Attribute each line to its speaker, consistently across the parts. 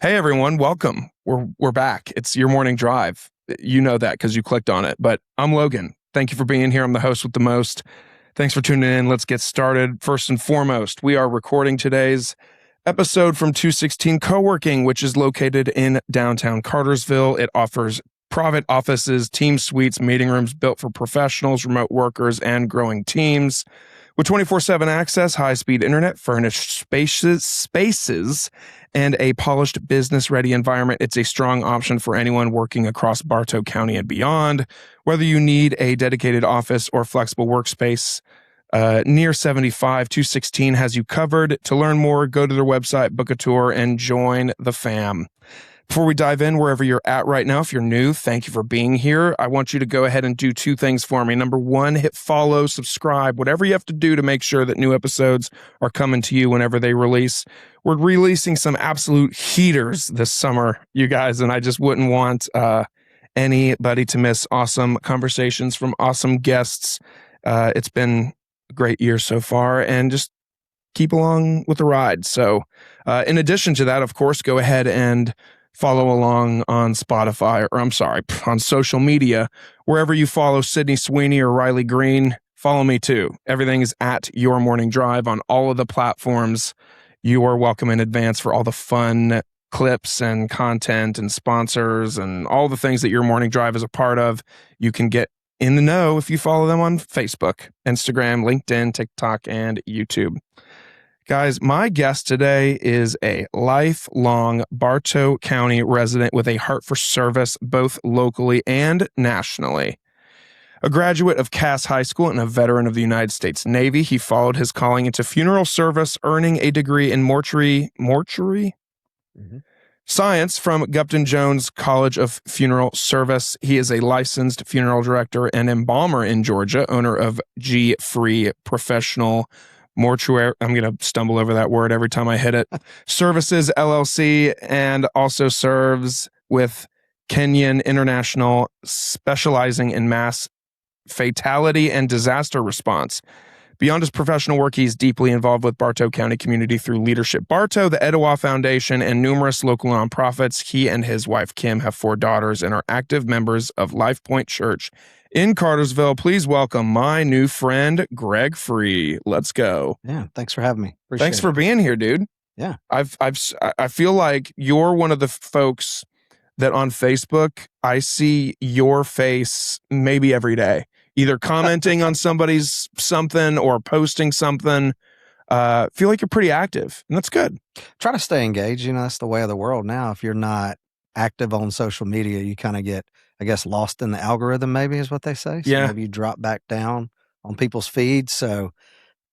Speaker 1: Hey everyone, welcome. We're back. It's your morning drive. You know that because you clicked on it. But I'm Logan. Thank you for being here. I'm the host with the most. Thanks for tuning in. Let's get started. First and foremost, we are recording today's episode from 216 Co-working, which is located in downtown Cartersville. It offers private offices, team suites, meeting rooms built for professionals, remote workers, and growing teams. With 24/7 access, high-speed internet, furnished spaces, and a polished business-ready environment, it's a strong option for anyone working across Bartow County and beyond. Whether you need a dedicated office or flexible workspace, near 75, 216 has you covered. To learn more, go to their website, book a tour, and join the fam. Before we dive in, wherever you're at right now, if you're new, thank you for being here. I want you to go ahead and do two things for me. Number one, hit follow, subscribe, whatever you have to do to make sure that new episodes are coming to you whenever they release. We're releasing some absolute heaters this summer, you guys, and I just wouldn't want anybody to miss awesome conversations from awesome guests. It's been a great year so far, and just keep along with the ride. So in addition to that, of course, go ahead and follow along on Spotify, or I'm sorry, on social media. Wherever you follow Sydney Sweeney or Riley Green, follow me too. Everything is at Your Morning Drive on all of the platforms. You are welcome in advance for all the fun clips and content and sponsors and all the things that Your Morning Drive is a part of. You can get in the know if you follow them on Facebook, Instagram, LinkedIn, TikTok, and YouTube. Guys, my guest today is a lifelong Bartow County resident with a heart for service, both locally and nationally. A graduate of Cass High School and a veteran of the United States Navy, he followed his calling into funeral service, earning a degree in mortuary science from Gupton Jones College of Funeral Service. He is a licensed funeral director and embalmer in Georgia, owner of G Free Professional Mortuary, I'm going to stumble over that word every time I hit it, Services, LLC, and also serves with Kenyon International, specializing in mass fatality and disaster response. Beyond his professional work, he's deeply involved with Bartow County community through Leadership Bartow, the Etowah Foundation, and numerous local nonprofits. He and his wife, Kim, have 4 daughters and are active members of Life Point Church in Cartersville. Please welcome my new friend, Greg Free. Let's go.
Speaker 2: Yeah, thanks for having me.
Speaker 1: Thanks for being here, dude.
Speaker 2: Yeah.
Speaker 1: I feel like you're one of the folks that on Facebook, I see your face maybe every day, either commenting on somebody's something or posting something. Feel like you're pretty active, and that's good.
Speaker 2: Try to stay engaged. You know, that's the way of the world now. If you're not active on social media, you kind of get, I guess, lost in the algorithm, maybe is what they say. So maybe you drop back down on people's feeds. So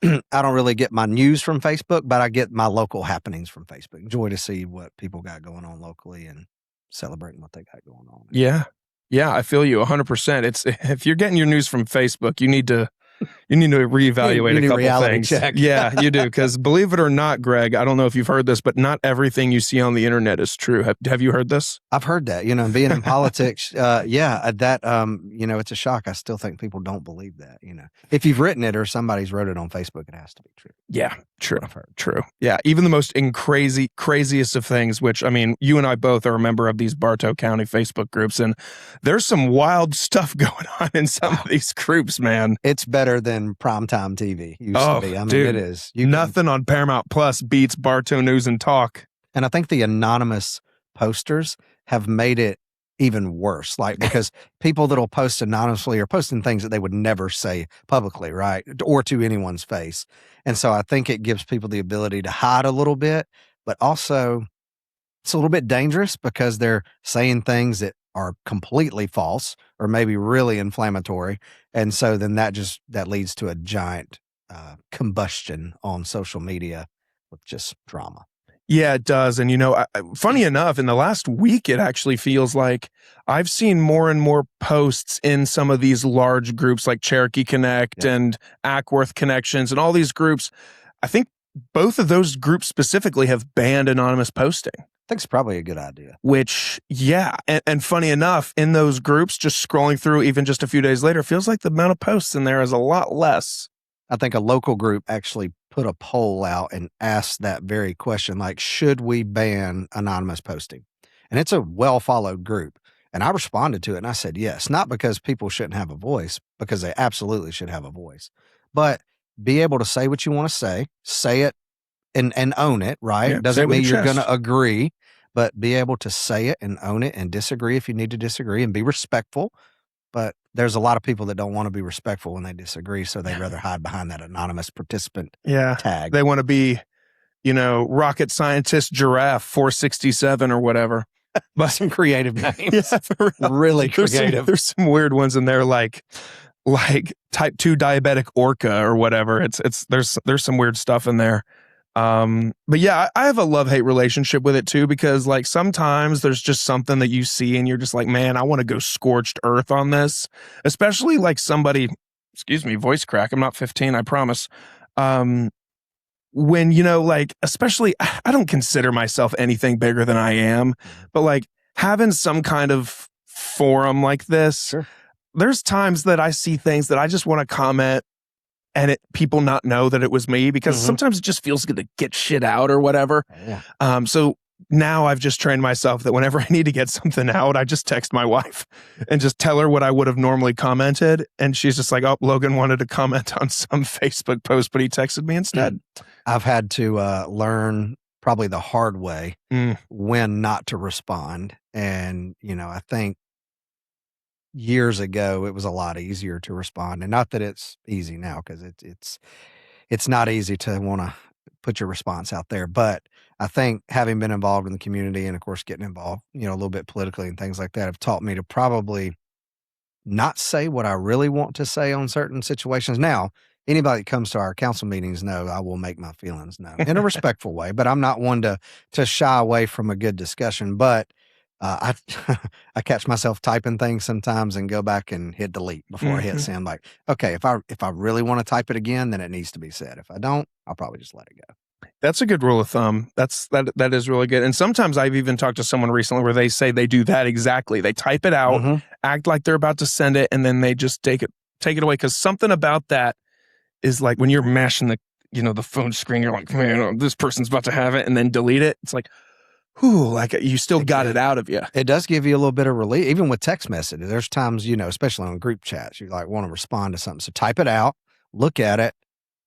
Speaker 2: I don't really get my news from Facebook, but I get my local happenings from Facebook. Enjoy to see what people got going on locally and celebrating what they got going on.
Speaker 1: Yeah, I feel you 100%. It's if you're getting your news from Facebook, you need to reevaluate a couple things.
Speaker 2: Check.
Speaker 1: Yeah, you do. Because believe it or not, Greg, I don't know if you've heard this, but not everything you see on the internet is true. Have you heard this?
Speaker 2: I've heard that. You know, being in politics, it's a shock. I still think people don't believe that. You know, if you've written it or somebody's wrote it on Facebook, it has to be true.
Speaker 1: Yeah, true. True. Yeah, even the most craziest of things, which, I mean, you and I both are a member of these Bartow County Facebook groups, and there's some wild stuff going on in some of these groups, man.
Speaker 2: It's better than primetime TV used to be. I mean,
Speaker 1: dude,
Speaker 2: it is.
Speaker 1: Nothing on Paramount Plus beats Bartow News and Talk.
Speaker 2: And I think the anonymous posters have made it even worse, like, because people that'll post anonymously are posting things that they would never say publicly, right? Or to anyone's face. And so I think it gives people the ability to hide a little bit, but also it's a little bit dangerous because they're saying things that are completely false or maybe really inflammatory. And so then that leads to a giant combustion on social media with just drama.
Speaker 1: Yeah, it does. And, you know, funny enough, in the last week, it actually feels like I've seen more and more posts in some of these large groups like Cherokee Connect and Ackworth Connections and all these groups. I think both of those groups specifically have banned anonymous posting.
Speaker 2: I think it's probably a good idea.
Speaker 1: Which, yeah. And funny enough, in those groups, just scrolling through even just a few days later, feels like the amount of posts in there is a lot less.
Speaker 2: I think a local group actually put a poll out and asked that very question, like, should we ban anonymous posting? And it's a well-followed group. And I responded to it and I said, yes, not because people shouldn't have a voice, because they absolutely should have a voice, but be able to say what you want to say it and own it, right?
Speaker 1: Yeah,
Speaker 2: Doesn't mean you're going to agree, but be able to say it and own it and disagree if you need to disagree and be respectful. But there's a lot of people that don't want to be respectful when they disagree, so they'd rather hide behind that anonymous participant tag.
Speaker 1: They want to be, rocket scientist giraffe 467 or whatever.
Speaker 2: But some creative names.
Speaker 1: Yeah,
Speaker 2: really creative.
Speaker 1: There's some weird ones in there, like type 2 diabetic orca or whatever. There's some weird stuff in there. But yeah, I have a love-hate relationship with it too, because like sometimes there's just something that you see and you're just like, man, I want to go scorched earth on this. Especially like somebody, excuse me, voice crack. I'm not 15, I promise. When, especially, I don't consider myself anything bigger than I am, but like having some kind of forum like this,
Speaker 2: sure.
Speaker 1: There's times that I see things that I just want to comment and people not know that it was me, because sometimes it just feels good to get shit out or whatever.
Speaker 2: Yeah.
Speaker 1: So now I've just trained myself that whenever I need to get something out, I just text my wife and just tell her what I would have normally commented. And she's just like, oh, Logan wanted to comment on some Facebook post, but he texted me instead.
Speaker 2: I've had to learn probably the hard way when not to respond. And, I think years ago, it was a lot easier to respond. And not that it's easy now, because it's not easy to want to put your response out there. But I think having been involved in the community and, of course, getting involved, a little bit politically and things like that have taught me to probably not say what I really want to say on certain situations. Now, anybody that comes to our council meetings know I will make my feelings known in a respectful way, but I'm not one to shy away from a good discussion. But I catch myself typing things sometimes and go back and hit delete before I hit send. Like, okay, if I really want to type it again, then it needs to be said. If I don't, I'll probably just let it go.
Speaker 1: That's a good rule of thumb. That is really good. And sometimes I've even talked to someone recently where they say they do that exactly. They type it out, act like they're about to send it, and then they just take it away. Because something about that is like when you're mashing the phone screen, you're like, man, this person's about to have it, and then delete it. It's like, whew, like you still got it out of you.
Speaker 2: It does give you a little bit of relief, even with text messages. There's times, especially on group chats, you like want to respond to something. So type it out, look at it,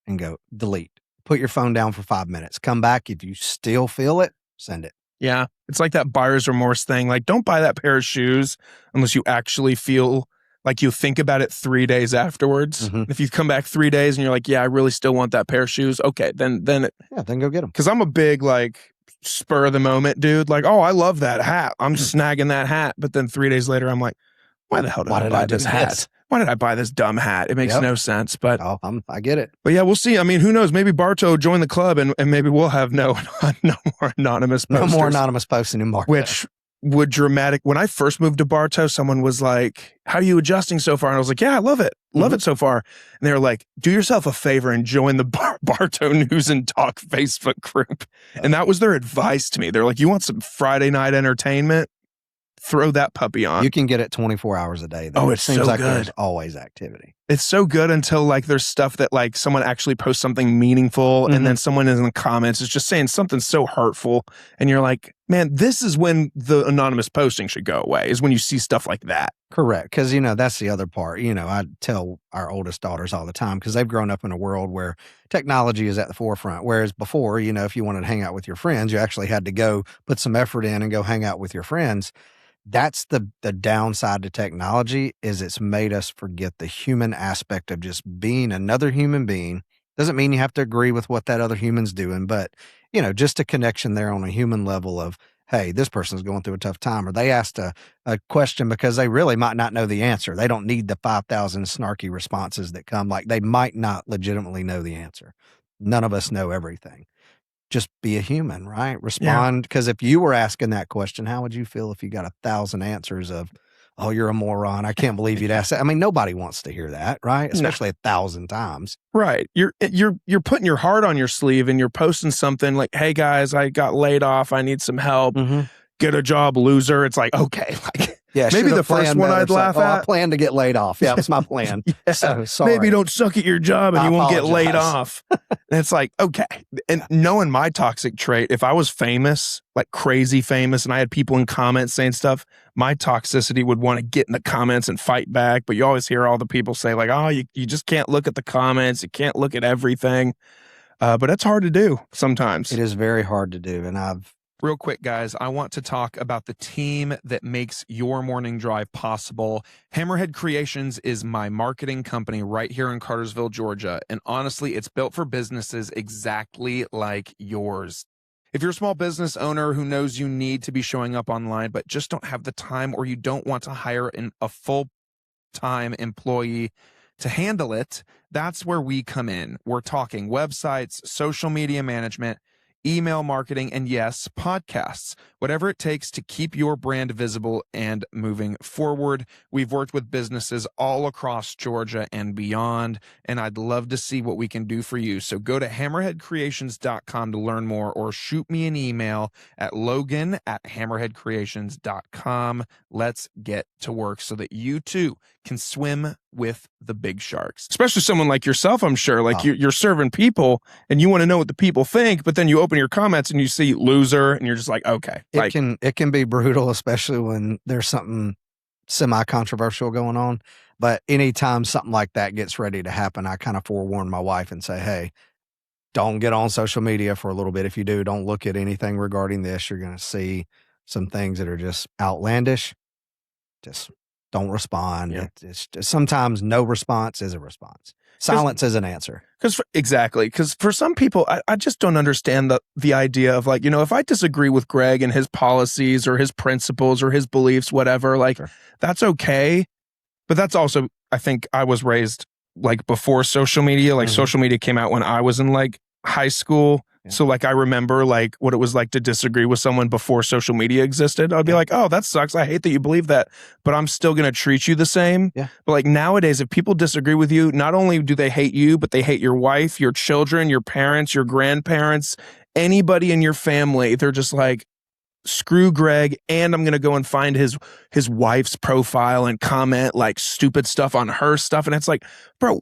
Speaker 2: and go delete. Put your phone down for 5 minutes. Come back. If you still feel it, send it.
Speaker 1: Yeah. It's like that buyer's remorse thing. Like, don't buy that pair of shoes unless you actually feel like you think about it 3 days afterwards. If you come back 3 days and you're like, yeah, I really still want that pair of shoes. Okay, then
Speaker 2: go get them.
Speaker 1: Because I'm a big like spur of the moment dude. Like, oh, I love that hat. I'm snagging that hat. But then 3 days later, I'm like, why the hell did I buy this hat? Why did I buy this dumb hat? It makes no sense. But
Speaker 2: I get it.
Speaker 1: But yeah, we'll see. I mean, who knows? Maybe Bartow joined the club and maybe we'll have no more anonymous posters.
Speaker 2: No more anonymous posting in Bartow.
Speaker 1: Which would when I first moved to Bartow, someone was like, how are you adjusting so far? And I was like, yeah, I love it. Love it so far. And they were like, do yourself a favor and join the Bartow News and Talk Facebook group. And that was their advice to me. They're like, you want some Friday night entertainment? Throw that puppy on.
Speaker 2: You can get it 24 hours a day.
Speaker 1: Oh, it seems
Speaker 2: like
Speaker 1: good.
Speaker 2: There's always activity.
Speaker 1: It's so good until like there's stuff that like someone actually posts something meaningful and then someone in the comments is just saying something so hurtful. And you're like, man, this is when the anonymous posting should go away, is when you see stuff like that.
Speaker 2: Correct. Because, that's the other part. I tell our oldest daughters all the time, because they've grown up in a world where technology is at the forefront. Whereas before, if you wanted to hang out with your friends, you actually had to go put some effort in and go hang out with your friends. That's the downside to technology, is it's made us forget the human aspect of just being another human being. Doesn't mean you have to agree with what that other human's doing, but, just a connection there on a human level of, hey, this person's going through a tough time, or they asked a question because they really might not know the answer. They don't need the 5,000 snarky responses that come. Like, they might not legitimately know the answer. None of us know everything. Just be a human, right? Respond. Because if you were asking that question, how would you feel if you got 1,000 answers of, oh, you're a moron, I can't believe you'd ask that? I mean, nobody wants to hear that, right? Especially 1,000 times.
Speaker 1: Right. You're putting your heart on your sleeve and you're posting something like, hey guys, I got laid off. I need some help. Get a job, loser. It's like, okay, like
Speaker 2: Yeah,
Speaker 1: Maybe
Speaker 2: should
Speaker 1: the
Speaker 2: have
Speaker 1: first
Speaker 2: planned
Speaker 1: one
Speaker 2: better.
Speaker 1: I'd
Speaker 2: It's like,
Speaker 1: laugh
Speaker 2: oh, I
Speaker 1: at.
Speaker 2: planned to get laid off. Yeah, it was my plan.
Speaker 1: Yeah.
Speaker 2: So sorry.
Speaker 1: Maybe don't suck at your job and
Speaker 2: I
Speaker 1: you won't get laid
Speaker 2: apologize.
Speaker 1: off. And it's like, okay. And knowing my toxic trait, if I was famous, like crazy famous, and I had people in comments saying stuff, my toxicity would want to get in the comments and fight back. But you always hear all the people say like, oh, you just can't look at the comments. You can't look at everything. But it's hard to do sometimes.
Speaker 2: It is very hard to do. And
Speaker 1: Real quick, guys, I want to talk about the team that makes your morning drive possible. Hammerhead Creations is my marketing company right here in Cartersville, Georgia. And honestly, it's built for businesses exactly like yours. If you're a small business owner who knows you need to be showing up online, but just don't have the time, or you don't want to hire a full-time employee to handle it, that's where we come in. We're talking websites, social media management, email marketing, and yes, podcasts. Whatever it takes to keep your brand visible and moving forward. We've worked with businesses all across Georgia and beyond, and I'd love to see what we can do for you. So go to hammerheadcreations.com to learn more, or shoot me an email at logan@hammerheadcreations.com. Let's get to work so that you too can swim with the big sharks. Especially someone like yourself, I'm sure. Like you're serving people and you want to know what the people think, but then you open your comments and you see loser and you're just like, okay.
Speaker 2: it can be brutal, especially when there's something semi-controversial going on. But anytime something like that gets ready to happen, I kind of forewarn my wife and say, hey, don't get on social media for a little bit. If you do, don't look at anything regarding this. You're going to see some things that are just outlandish. Just don't respond.
Speaker 1: Yeah.
Speaker 2: It's just, sometimes no response is a response. Silence is an answer.
Speaker 1: Because for some people, I just don't understand the idea of like, if I disagree with Greg and his policies or his principles or his beliefs, whatever, like that's okay. But that's also, I think I was raised like before social media, like social media came out when I was in like high school. Yeah. So like I remember like what it was like to disagree with someone before social media existed. I'd be like, oh, that sucks. I hate that you believe that, but I'm still going to treat you the same.
Speaker 2: Yeah.
Speaker 1: But like nowadays, if people disagree with you, not only do they hate you, but they hate your wife, your children, your parents, your grandparents, anybody in your family. They're just like, screw Greg, and I'm going to go and find his wife's profile and comment like stupid stuff on her stuff. And it's like, bro,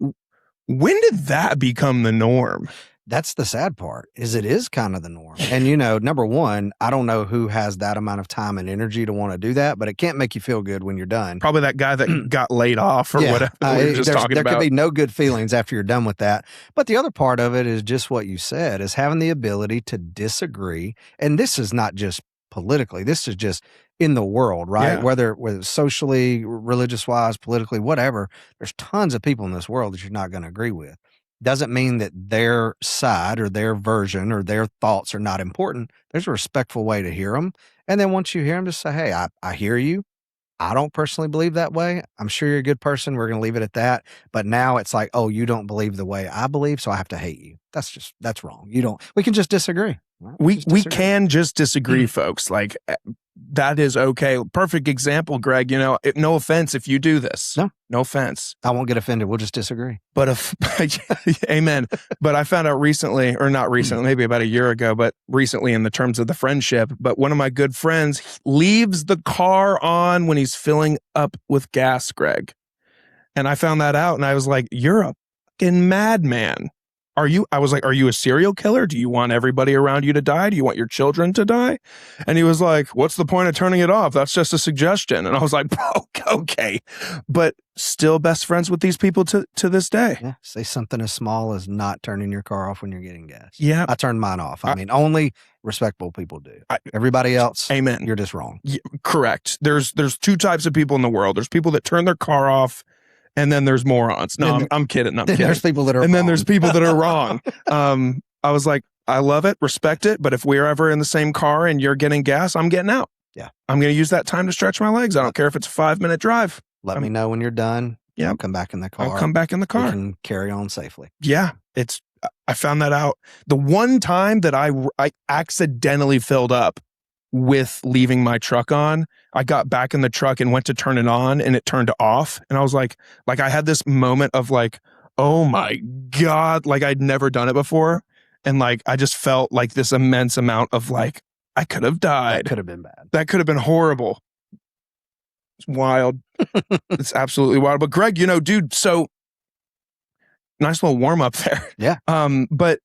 Speaker 1: when did that become the norm?
Speaker 2: That's the sad part, is it is kind of the norm. And, number one, I don't know who has that amount of time and energy to want to do that, but it can't make you feel good when you're done.
Speaker 1: Probably that guy that got laid off or whatever we were just talking about.
Speaker 2: There could be no good feelings after you're done with that. But the other part of it is just what you said, is having the ability to disagree. And this is not just politically, this is just in the world, right?
Speaker 1: Yeah.
Speaker 2: Whether socially, religious-wise, politically, whatever, there's tons of people in this world that you're not going to agree with. Doesn't mean that their side or their version or their thoughts are not important. There's a respectful way to hear them. And then once you hear them, just say, hey, I hear you. I don't personally believe that way. I'm sure you're a good person. We're going to leave it at that. But now it's like, oh, you don't believe the way I believe, so I have to hate you. That's wrong. We can just disagree. Right?
Speaker 1: We can just disagree, folks. Like that is okay. Perfect example, Greg. No offense if you do this. No offense.
Speaker 2: I won't get offended. We'll just disagree.
Speaker 1: But amen. But I found out recently, or not recently, maybe about a year ago, but recently in the terms of the friendship, but one of my good friends leaves the car on when he's filling up with gas, Greg. And I found that out and I was like, you're a fucking madman. I was like, are you a serial killer? Do you want everybody around you to die? Do you want your children to die? And he was like, what's the point of turning it off? That's just a suggestion. And I was like, okay. But still best friends with these people to this day.
Speaker 2: Yeah. Say something as small as not turning your car off when you're getting gas.
Speaker 1: Yeah.
Speaker 2: I turned mine off. I mean, only respectable people do. Everybody else,
Speaker 1: amen.
Speaker 2: You're just wrong.
Speaker 1: Yeah, correct. There's two types of people in the world. There's people that turn their car off. And then there's morons. No, I'm kidding. I'm kidding.
Speaker 2: There's people that are
Speaker 1: and
Speaker 2: wrong.
Speaker 1: then there's people that are wrong. I was like, I love it, respect it. But if we're ever in the same car and you're getting gas, I'm getting out.
Speaker 2: Yeah.
Speaker 1: I'm going to use that time to stretch my legs. I don't care if it's a 5-minute drive.
Speaker 2: Let me know when you're done.
Speaker 1: Yeah.
Speaker 2: I'll come back in the car.
Speaker 1: I'll come back in the car.
Speaker 2: We can carry on safely.
Speaker 1: Yeah. I found that out. The one time that I accidentally filled up with leaving my truck on, I got back in the truck and went to turn it on and it turned off. And I was like I had this moment of like, oh my God, like I'd never done it before. And like, I just felt like this immense amount of like, I could have died.
Speaker 2: That could have been bad.
Speaker 1: That could have been horrible. It's wild. It's absolutely wild. But Greg, dude, so nice little warm up there.
Speaker 2: Yeah.
Speaker 1: But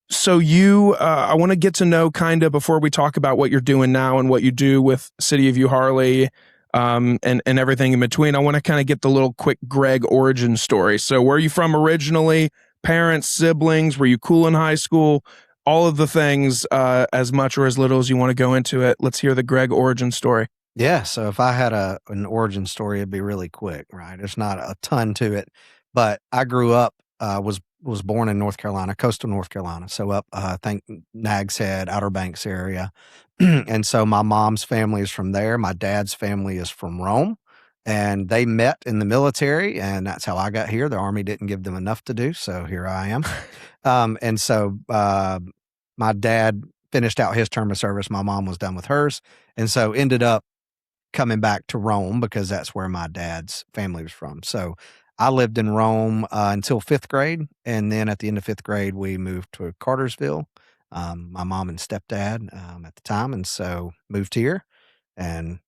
Speaker 1: so I want to get to know kind of before we talk about what you're doing now and what you do with City of Euharlee, and everything in between. I want to kind of get the little quick Greg origin story. So where are you from originally? Parents, siblings? Were you cool in high school? All of the things, as much or as little as you want to go into it. Let's hear the Greg origin story.
Speaker 2: Yeah. So if I had an origin story, it'd be really quick, right? There's not a ton to it, but I grew up, was born in North Carolina, coastal North Carolina. So up, I think Nags Head, Outer Banks area. And so my mom's family is from there. My dad's family is from Rome, and they met in the military, and that's how I got here. The Army didn't give them enough to do, so here I am. And so my dad finished out his term of service. My mom was done with hers, and so ended up coming back to Rome because that's where my dad's family was from. So I lived in Rome until 5th grade. And then at the end of 5th grade, we moved to Cartersville, my mom and stepdad at the time. And so moved here and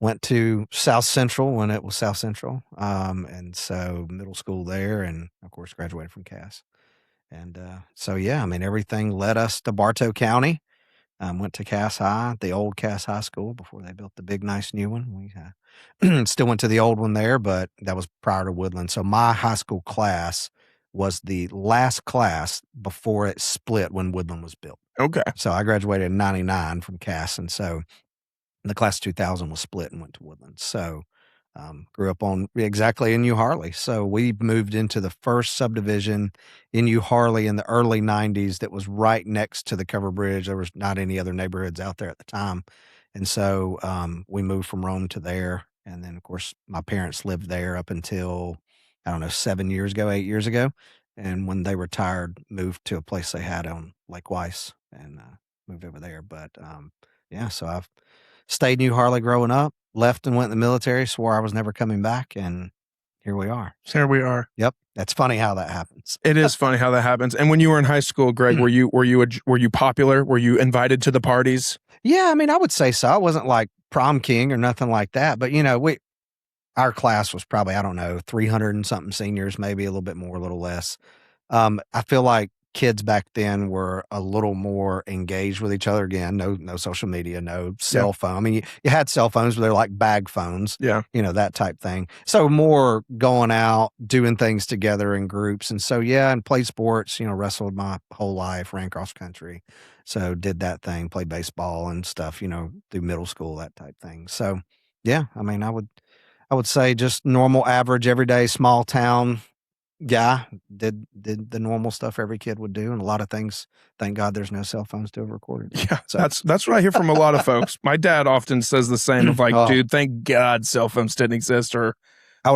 Speaker 2: went to South Central when it was South Central. And so middle school there, and of course graduated from Cass. And so, yeah, I mean, everything led us to Bartow County. Went to Cass High, the old Cass High School, before they built the big, nice new one. We still went to the old one there, but that was prior to Woodland. So my high school class was the last class before it split when Woodland was built.
Speaker 1: Okay.
Speaker 2: So I graduated in 99 from Cass, and so the class 2000 was split and went to Woodland. So grew up exactly in Euharlee. So we moved into the first subdivision in Euharlee in the early 90s that was right next to the cover bridge. There was not any other neighborhoods out there at the time. And so we moved from Rome to there. And then, of course, my parents lived there up until, 7 years ago, 8 years ago. And when they retired, moved to a place they had on Lake Weiss and moved over there. But yeah, so I've stayed in Euharlee growing up. Left and went in the military, swore I was never coming back, and here we are.
Speaker 1: Here we are.
Speaker 2: Yep. That's funny how that happens.
Speaker 1: It is funny how that happens. And when you were in high school, Greg, were you popular? Were you invited to the parties?
Speaker 2: Yeah, I mean, I would say so. I wasn't like prom king or nothing like that, but our class was probably, 300 and something seniors, maybe a little bit more, a little less. I feel like kids back then were a little more engaged with each other. Again, no social media, no cell phone. I mean, you had cell phones, but they're like bag phones, that type thing. So more going out, doing things together in groups. And so, and played sports, wrestled my whole life, ran cross country. So did that thing, played baseball and stuff, through middle school, that type thing. So, yeah, I mean, I would say just normal, average, everyday, small town guy, did the normal stuff every kid would do, and a lot of things, thank God there's no cell phones to have recorded.
Speaker 1: Yeah, so that's what I hear from a lot of folks. My dad often says the same of like, dude, thank God cell phones didn't exist, or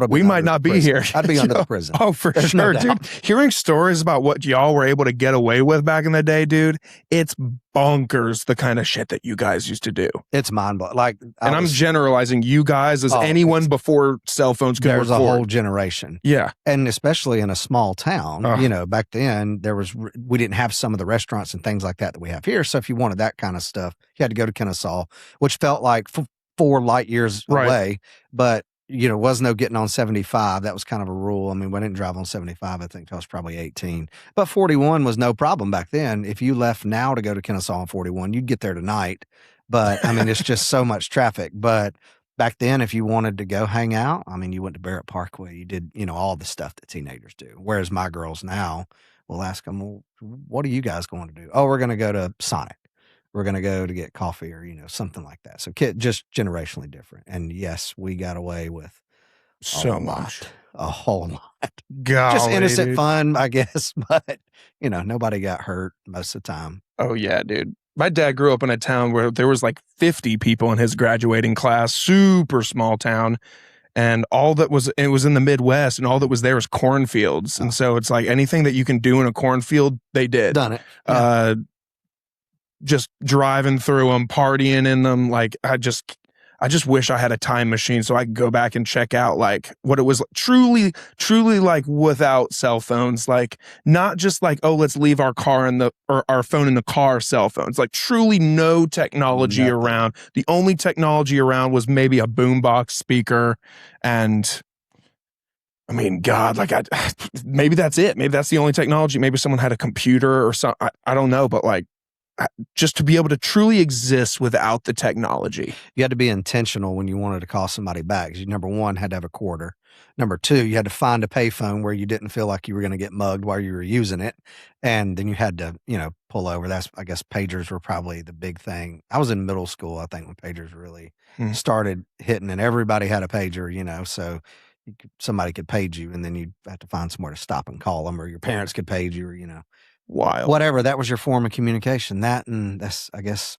Speaker 1: we might not be here.
Speaker 2: I'd be under the prison.
Speaker 1: Oh, for sure, dude. Hearing stories about what y'all were able to get away with back in the day, dude, it's bonkers the kind of shit that you guys used to do.
Speaker 2: It's mind-blowing.
Speaker 1: I'm generalizing you guys as anyone before cell phones could record.
Speaker 2: There's a whole generation.
Speaker 1: Yeah.
Speaker 2: And especially in a small town, back then we didn't have some of the restaurants and things like that we have here. So if you wanted that kind of stuff, you had to go to Kennesaw, which felt like 4 light years away, but was no getting on 75. That was kind of a rule. I mean, we didn't drive on 75, I think, till I was probably 18. But 41 was no problem back then. If you left now to go to Kennesaw on 41, you'd get there tonight. But, I mean, it's just so much traffic. But back then, if you wanted to go hang out, I mean, you went to Barrett Parkway. You did, all the stuff that teenagers do. Whereas my girls now will ask them, well, what are you guys going to do? Oh, we're going to go to Sonic. We're going to go to get coffee or, something like that. So just generationally different. And yes, we got away with a whole lot.
Speaker 1: Golly,
Speaker 2: just innocent fun, I guess. But, nobody got hurt most of the time.
Speaker 1: Oh, yeah, dude. My dad grew up in a town where there was like 50 people in his graduating class, super small town. And it was in the Midwest, and all that was there was cornfields. And so it's like anything that you can do in a cornfield, they did.
Speaker 2: Done it. Yeah.
Speaker 1: Just driving through them, partying in them. Like, I I just wish I had a time machine so I could go back and check out like what it was truly like without cell phones, like not just like, oh, let's leave our car or our phone in the car, cell phones, like truly no technology
Speaker 2: Nothing.
Speaker 1: around. The only technology around was maybe a boombox speaker. And I mean, God, like maybe that's it. Maybe that's the only technology. Maybe someone had a computer or something. I don't know, but like, just to be able to truly exist without the technology.
Speaker 2: You had to be intentional when you wanted to call somebody back. You, number one, had to have a quarter. Number two, you had to find a payphone where you didn't feel like you were going to get mugged while you were using it. And then you had to, pull over. I guess pagers were probably the big thing. I was in middle school, I think, when pagers really started hitting, and everybody had a pager, so somebody could page you, and then you'd have to find somewhere to stop and call them, or your parents could page you, or,
Speaker 1: Wild.
Speaker 2: whatever. That was your form of communication. That, and that's, I guess,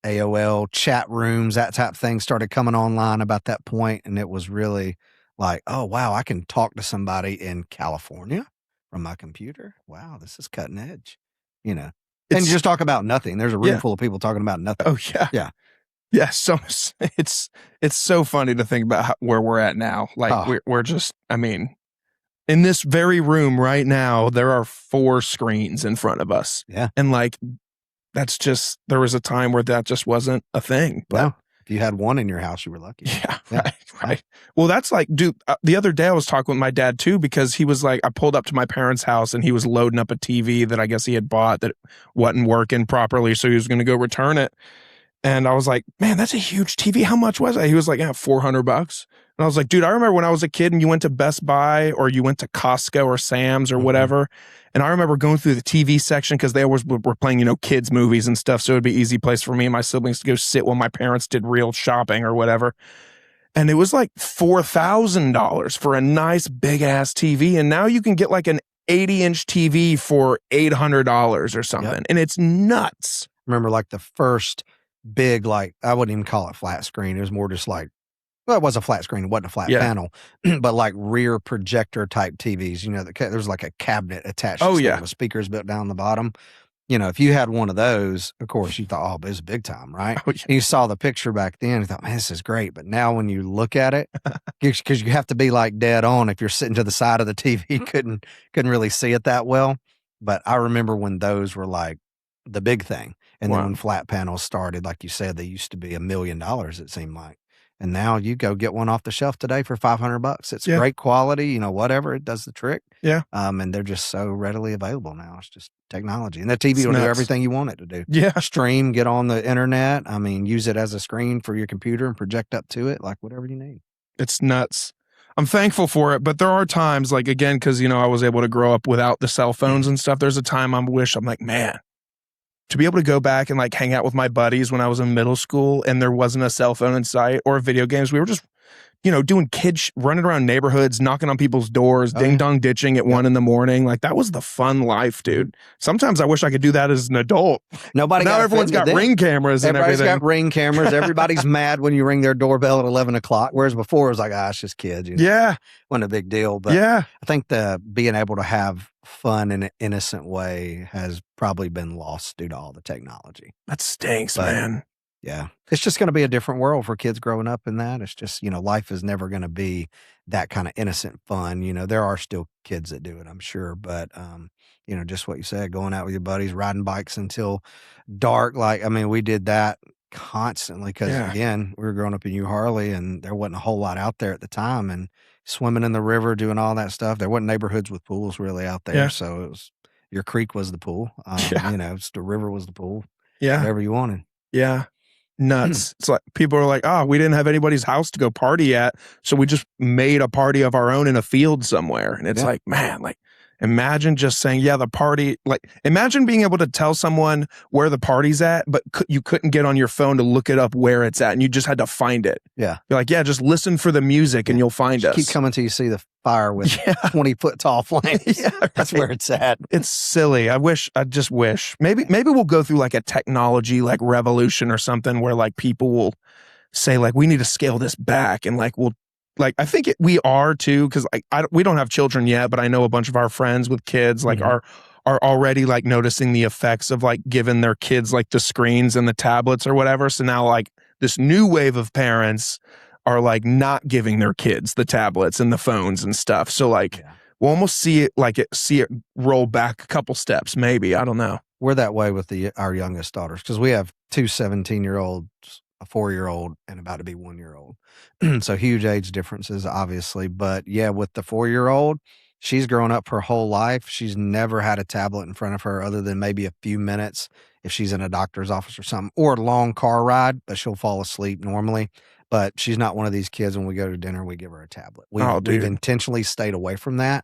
Speaker 2: AOL chat rooms, that type of thing started coming online about that point. And it was really like, oh, wow, I can talk to somebody in California from my computer. Wow, this is cutting edge, and you just talk about nothing. There's a room full of people talking about nothing.
Speaker 1: Oh, yeah.
Speaker 2: Yeah.
Speaker 1: Yeah. So it's so funny to think about where we're at now. Like we're just, I mean, in this very room right now, there are 4 screens in front of us.
Speaker 2: Yeah.
Speaker 1: And like, that's just, there was a time where that just wasn't a thing. But
Speaker 2: well, if you had one in your house, you were lucky.
Speaker 1: Yeah. Right. Well, that's like, dude, the other day I was talking with my dad too, because he was like, I pulled up to my parents' house and he was loading up a TV that I guess he had bought that wasn't working properly. So he was going to go return it. And I was like, man, that's a huge TV. How much was it? He was like, $400. And I was like, dude, I remember when I was a kid and you went to Best Buy or you went to Costco or Sam's or whatever. And I remember going through the TV section because they always were playing, kids movies and stuff. So it'd be an easy place for me and my siblings to go sit while my parents did real shopping or whatever. And it was like $4,000 for a nice big ass TV. And now you can get like an 80-inch TV for $800 or something. Yep. And it's nuts.
Speaker 2: Remember like the first big, like, I wouldn't even call it flat screen. It was more just like, well, it was a flat screen. It wasn't a flat panel, but like rear projector type TVs, there's like a cabinet attached to them with speakers built down the bottom. If you had one of those, of course, you thought, oh, but it's big time, right? And you saw the picture back then, you thought, man, this is great. But now when you look at it, because you have to be like dead on. If you're sitting to the side of the TV, couldn't really see it that well. But I remember when those were like the big thing. And then when flat panels started, like you said, they used to be $1 million, it seemed like. And now you go get one off the shelf today for $500. It's great quality, whatever. It does the trick.
Speaker 1: Yeah.
Speaker 2: And they're just so readily available now. It's just technology. And the TV will do everything you want it to do.
Speaker 1: Yeah.
Speaker 2: Stream, get on the internet. I mean, use it as a screen for your computer and project up to it, like whatever you need.
Speaker 1: It's nuts. I'm thankful for it, but there are times, like, again, because, I was able to grow up without the cell phones and stuff. There's a time I'm like, man, to be able to go back and like hang out with my buddies when I was in middle school and there wasn't a cell phone in sight or video games. We were just, doing running around neighborhoods, knocking on people's doors, ding dong ditching at 1 a.m. Like that was the fun life, dude. Sometimes I wish I could do that as an adult.
Speaker 2: Now
Speaker 1: everyone's got ring cameras and everything.
Speaker 2: Everybody's got ring cameras. Everybody's mad when you ring their doorbell at 11 o'clock. Whereas before it was like, it's just kids.
Speaker 1: Yeah.
Speaker 2: Wasn't a big deal. But I think being able to have fun in an innocent way has probably been lost due to all the technology.
Speaker 1: That stinks, man.
Speaker 2: Yeah. It's just going to be a different world for kids growing up in that. It's just, life is never going to be that kind of innocent fun. There are still kids that do it, I'm sure. But, just what you said, going out with your buddies, riding bikes until dark. Like, I mean, we did that constantly because, again, we were growing up in Euharlee and there wasn't a whole lot out there at the time. And swimming in the river, doing all that stuff. There wasn't neighborhoods with pools really out there. So it was, your creek was the pool. The river was the pool.
Speaker 1: Yeah.
Speaker 2: Whatever you wanted.
Speaker 1: Yeah. Nuts. It's like people are like, we didn't have anybody's house to go party at, so we just made a party of our own in a field somewhere. And it's like, man, like imagine just saying, the party, like imagine being able to tell someone where the party's at, but you couldn't get on your phone to look it up where it's at and you just had to find it. Yeah. You're like, just listen for the music and you'll find us.
Speaker 2: Keep coming till you see the fire with 20-foot tall flames. That's where it's at.
Speaker 1: It's silly. I just wish. Maybe we'll go through like a technology like revolution or something where like people will say like, we need to scale this back and like I think we are too, because we don't have children yet, but I know a bunch of our friends with kids like are already like noticing the effects of like giving their kids like the screens and the tablets or whatever. So now like this new wave of parents are like not giving their kids the tablets and the phones and stuff. So like we'll almost see it roll back a couple steps, maybe. I don't know.
Speaker 2: We're that way with our youngest daughters because we have two 17-year-olds, a 4-year-old, and about to be 1-year-old. So huge age differences, obviously. But yeah, with the 4-year-old, she's grown up her whole life. She's never had a tablet in front of her other than maybe a few minutes if she's in a doctor's office or something, or a long car ride, but she'll fall asleep normally. But she's not one of these kids when we go to dinner, we give her a tablet. We've intentionally stayed away from that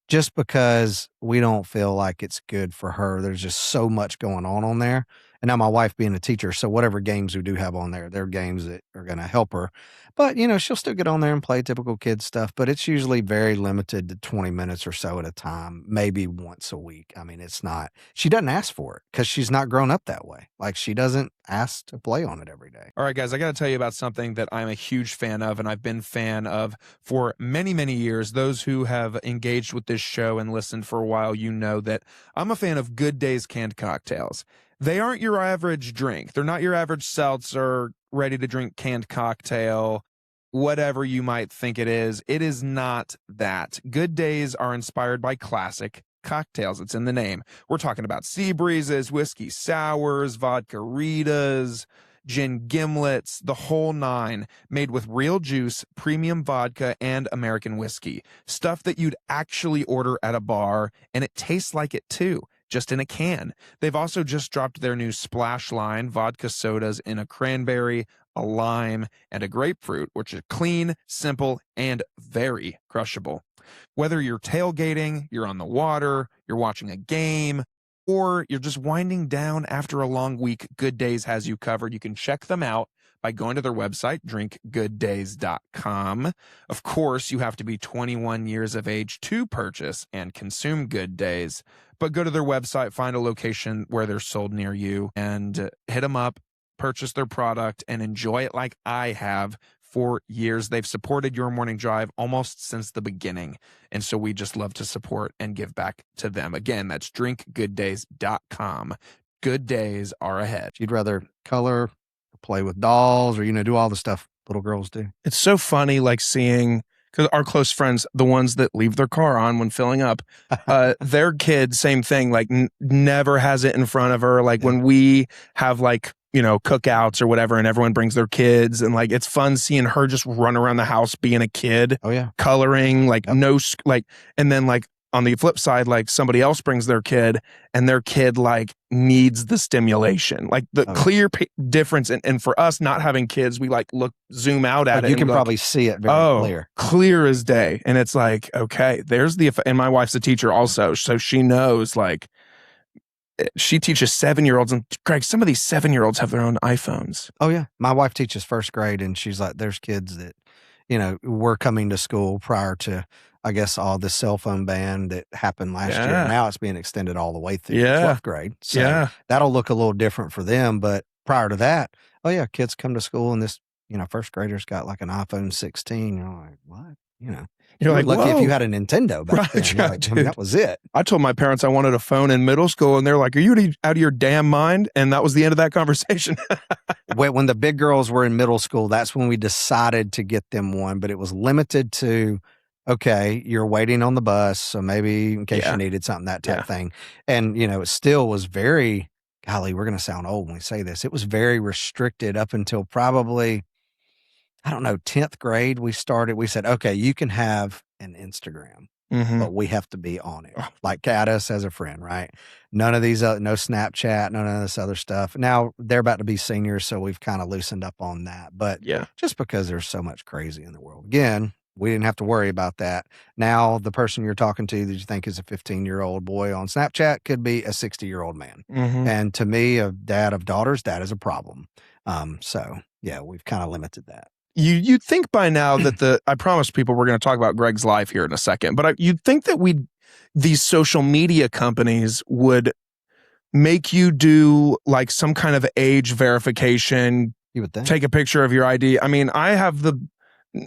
Speaker 2: just because we don't feel like it's good for her. There's just so much going on there. And now my wife being a teacher, so whatever games we do have on there, they're games that are going to help her. But, she'll still get on there and play typical kid stuff, but it's usually very limited to 20 minutes or so at a time, maybe once a week. I mean, it's not, she doesn't ask for it because she's not grown up that way. Like, she doesn't ask to play on it every day.
Speaker 1: All right, guys, I got to tell you about something that I'm a huge fan of, and I've been fan of for many, many years. Those who have engaged with this show and listened for a while, you know that I'm a fan of Good Days canned cocktails. They aren't your average drink. They're not your average seltzer, ready to drink canned cocktail, whatever you might think it is. It is not that. Good Days are inspired by classic cocktails. It's in the name. We're talking about sea breezes, whiskey sours, vodka Ritas, gin gimlets, the whole nine, made with real juice, premium vodka, and American whiskey. Stuff that you'd actually order at a bar, and it tastes like it too, just in a can. They've also just dropped their new splash line, vodka sodas in a cranberry, a lime, and a grapefruit, which is clean, simple, and very crushable. Whether you're tailgating, you're on the water, you're watching a game, or you're just winding down after a long week, Good Days has you covered. You can check them out by going to their website, drinkgooddays.com. Of course, you have to be 21 years of age to purchase and consume Good Days, but go to their website, find a location where they're sold near you, and hit them up, purchase their product, and enjoy it like I have for years. They've supported Your Morning Drive almost since the beginning, and so we just love to support and give back to them. Again, that's drinkgooddays.com. Good days are ahead.
Speaker 2: You'd rather color, play with dolls, or do all the stuff little girls do.
Speaker 1: It's so funny, like seeing, because our close friends, the ones that leave their car on when filling up, their kid, same thing, like never has it in front of her. Like when we have like, cookouts or whatever, and everyone brings their kids, and like it's fun seeing her just run around the house being a kid.
Speaker 2: Oh yeah,
Speaker 1: coloring, like and then like on the flip side, like somebody else brings their kid, and their kid like needs the stimulation, like the clear difference. And for us not having kids, we like zoom out at it.
Speaker 2: You can probably see it very
Speaker 1: clear as day. And it's like, okay, there's and my wife's a teacher also, so she knows, like, she teaches 7-year-olds, and Greg, some of these 7-year-olds have their own iPhones.
Speaker 2: Oh yeah, my wife teaches first grade, and she's like, there's kids that were coming to school prior to, I guess, all the cell phone ban that happened last year. Now it's being extended all the way through 12th grade. So that'll look a little different for them. But prior to that, oh yeah, kids come to school, and this, first grader's got like an iPhone 16. You're like, what? You're
Speaker 1: like,
Speaker 2: lucky
Speaker 1: whoa.
Speaker 2: if you had a Nintendo back then. Like, that was it.
Speaker 1: I told my parents I wanted a phone in middle school, and they're like, are you out of your damn mind? And that was the end of that conversation.
Speaker 2: When the big girls were in middle school, that's when we decided to get them one, but it was limited to, okay, you're waiting on the bus, so maybe in case you needed something, that type thing. And, it still was very, golly, we're going to sound old when we say this. It was very restricted up until probably, I don't know, 10th grade. We said, okay, you can have an Instagram, but we have to be on it. Like, add us as a friend, right? None of these, no Snapchat, none of this other stuff. Now they're about to be seniors, so we've kind of loosened up on that. But just because there's so much crazy in the world. Again, we didn't have to worry about that. Now the person you're talking to that you think is a 15-year-old boy on Snapchat could be a 60-year-old man. And to me, a dad of daughters, that is a problem. So yeah, we've kind of limited that.
Speaker 1: You'd think by now that I promised people we're going to talk about Greg's life here in a second, but you'd think that these social media companies would make you do like some kind of age verification.
Speaker 2: You would think.
Speaker 1: Take a picture of your ID. I mean, I have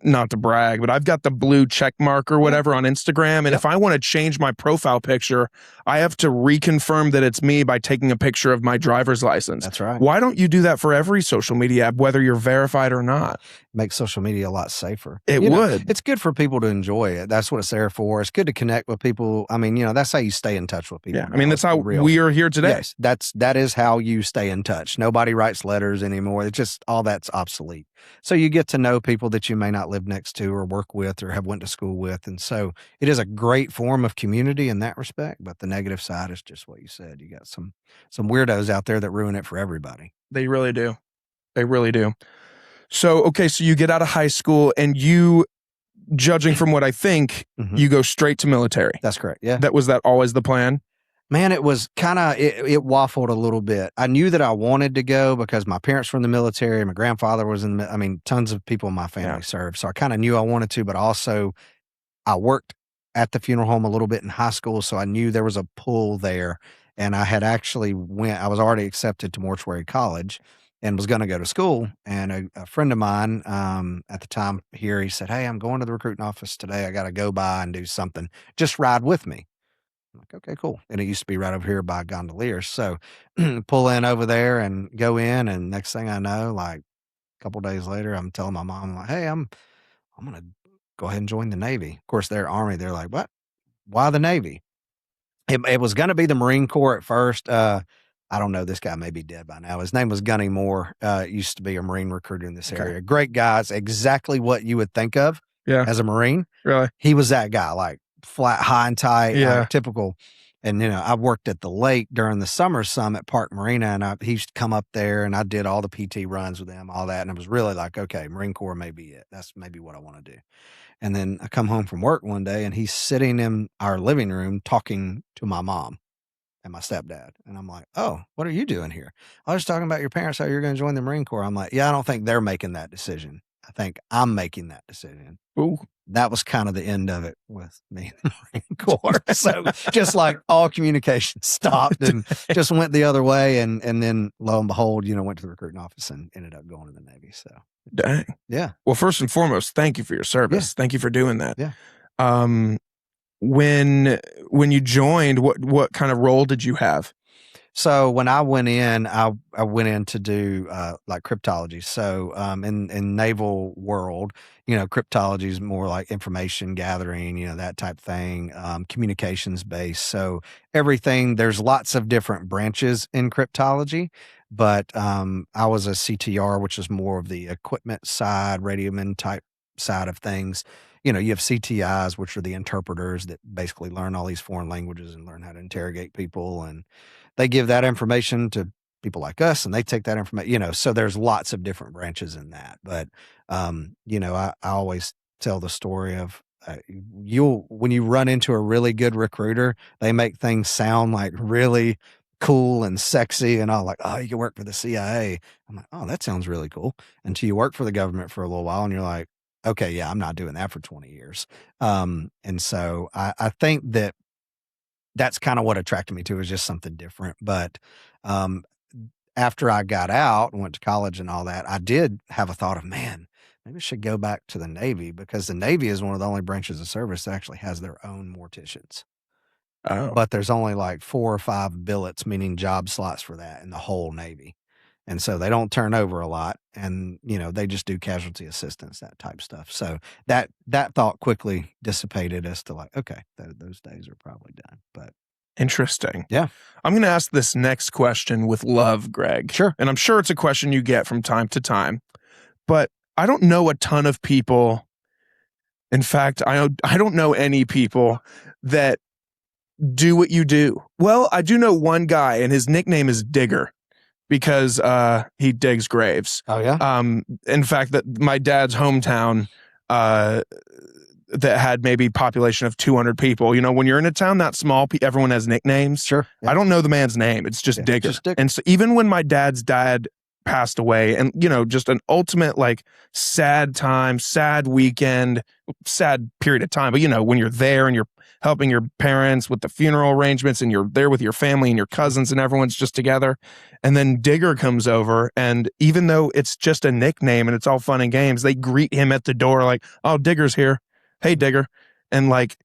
Speaker 1: not to brag, but I've got the blue check mark or whatever on Instagram. And if I want to change my profile picture, I have to reconfirm that it's me by taking a picture of my driver's license.
Speaker 2: That's right.
Speaker 1: Why don't you do that for every social media app, whether you're verified or not?
Speaker 2: Makes social media a lot safer.
Speaker 1: It would.
Speaker 2: It's good for people to enjoy it. That's what it's there for. It's good to connect with people. I mean, that's how you stay in touch with people.
Speaker 1: Yeah. I mean, that's how we are here today.
Speaker 2: Yes, that is how you stay in touch. Nobody writes letters anymore. It's just all that's obsolete. So you get to know people that you may not live next to or work with or have went to school with. And so it is a great form of community in that respect. But the negative side is just what you said. You got some weirdos out there that ruin it for everybody.
Speaker 1: They really do. They really do. So, okay, so you get out of high school and you, judging from what I think, you go straight to military.
Speaker 2: That's correct. Yeah.
Speaker 1: Was that always the plan?
Speaker 2: Man, it was kind of, it waffled a little bit. I knew that I wanted to go because my parents were in the military. My grandfather was tons of people in my family served. So I kind of knew I wanted to, but also I worked at the funeral home a little bit in high school. So I knew there was a pull there. And I had actually I was already accepted to Mortuary College and was going to go to school. And a friend of mine at the time here, he said, "Hey, I'm going to the recruiting office today. I got to go by and do something. Just ride with me." I'm like, "Okay, cool." And it used to be right over here by Gondoliers. So pull in over there and go in. And next thing I know, like a couple days later, I'm telling my mom, like, "Hey, I'm going to go ahead and join the Navy." Of course, they're Army. They're like, "What? Why the Navy?" It was going to be the Marine Corps at first. I don't know. This guy may be dead by now. His name was Gunny Moore. Used to be a Marine recruiter in this area. Great guy. It's exactly what you would think of as a Marine.
Speaker 1: Really?
Speaker 2: He was that guy, like flat, high and tight, typical. And, I worked at the lake during the summer some at Park Marina, and he used to come up there, and I did all the PT runs with him, all that. And it was really like, okay, Marine Corps may be it. That's maybe what I want to do. And then I come home from work one day, and he's sitting in our living room talking to my mom and my stepdad. And I'm like, "Oh, what are you doing here?" "I was talking about your parents, how you're going to join the Marine Corps." I'm like, "Yeah, I don't think they're making that decision. I think I'm making that decision."
Speaker 1: Ooh.
Speaker 2: That was kind of the end of it with me and the Marine Corps. So just like all communication stopped and just went the other way. And then lo and behold, went to the recruiting office and ended up going to the Navy. So
Speaker 1: dang.
Speaker 2: Yeah.
Speaker 1: Well, first and foremost, thank you for your service. Thank you for doing that.
Speaker 2: Yeah.
Speaker 1: When you joined, what kind of role did you have?
Speaker 2: So when I went in, I went in to do like cryptology. So in naval world, cryptology is more like information gathering, that type thing, communications based. So everything, there's lots of different branches in cryptology, but I was a CTR, which is more of the equipment side, radioman type side of things. You have CTIs, which are the interpreters that basically learn all these foreign languages and learn how to interrogate people. And they give that information to people like us, and they take that information, so there's lots of different branches in that. But, I always tell the story of when you run into a really good recruiter, they make things sound like really cool and sexy and all, like, "Oh, you can work for the CIA." I'm like, "Oh, that sounds really cool." Until you work for the government for a little while and you're like, "Okay, yeah, I'm not doing that for 20 years. And so I think that's kind of what attracted me to it, is just something different. But after I got out and went to college and all that, I did have a thought of, man, maybe I should go back to the Navy, because the Navy is one of the only branches of service that actually has their own morticians.
Speaker 1: Oh.
Speaker 2: But there's only like 4 or 5 billets, meaning job slots for that in the whole Navy. And so they don't turn over a lot, and, they just do casualty assistance, that type stuff. So that thought quickly dissipated as to like, okay, those days are probably done. But
Speaker 1: interesting.
Speaker 2: Yeah.
Speaker 1: I'm going to ask this next question with love, Greg.
Speaker 2: Sure.
Speaker 1: And I'm sure it's a question you get from time to time, but I don't know a ton of people. In fact, I don't know any people that do what you do. Well, I do know one guy, and his nickname is Digger, because he digs graves.
Speaker 2: Oh, yeah?
Speaker 1: In fact, that my dad's hometown that had maybe population of 200 people. When you're in a town that small, everyone has nicknames.
Speaker 2: Sure. Yeah.
Speaker 1: I don't know the man's name. It's just Digger.
Speaker 2: Just Digger.
Speaker 1: And so even when my dad's dad passed away, and, just an ultimate like sad time, sad weekend, sad period of time. But, when you're there and your helping your parents with the funeral arrangements, and you're there with your family and your cousins and everyone's just together. And then Digger comes over, and even though it's just a nickname and it's all fun and games, they greet him at the door like, oh, Digger's here. Hey, Digger. And like,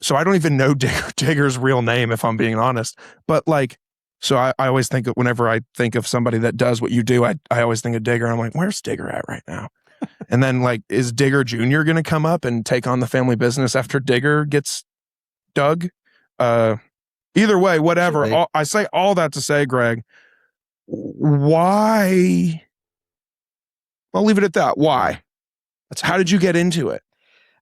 Speaker 1: so I don't even know Digger's real name, if I'm being honest. But like, so I always think of, whenever I think of somebody that does what you do, I always think of Digger. I'm like, where's Digger at right now? And then like, is Digger Jr. going to come up and take on the family business after Digger gets dug? Either way, whatever. I say all that to say, Greg, why? I'll leave it at that. Why? How did you get into it?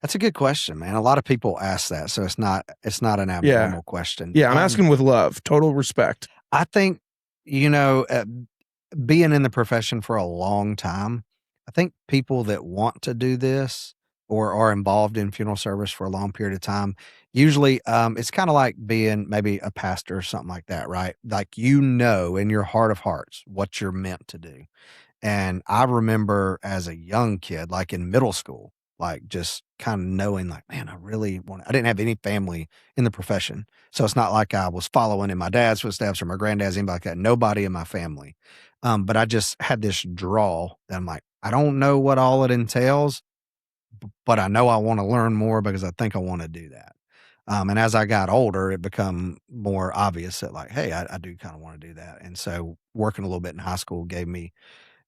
Speaker 2: That's a good question, man. A lot of people ask that, so it's not an abnormal question.
Speaker 1: Yeah, I'm asking with love, total respect.
Speaker 2: I think, being in the profession for a long time, I think people that want to do this or are involved in funeral service for a long period of time, usually it's kind of like being maybe a pastor or something like that, right? Like, in your heart of hearts what you're meant to do. And I remember as a young kid, like in middle school, like just kind of knowing like, man, I didn't have any family in the profession. So it's not like I was following in my dad's footsteps or my granddad's, anybody like that, nobody in my family. But I just had this draw that I'm like, I don't know what all it entails, but I know I want to learn more because I think I want to do that. And as I got older, it became more obvious that like, hey, I do kind of want to do that. And so working a little bit in high school gave me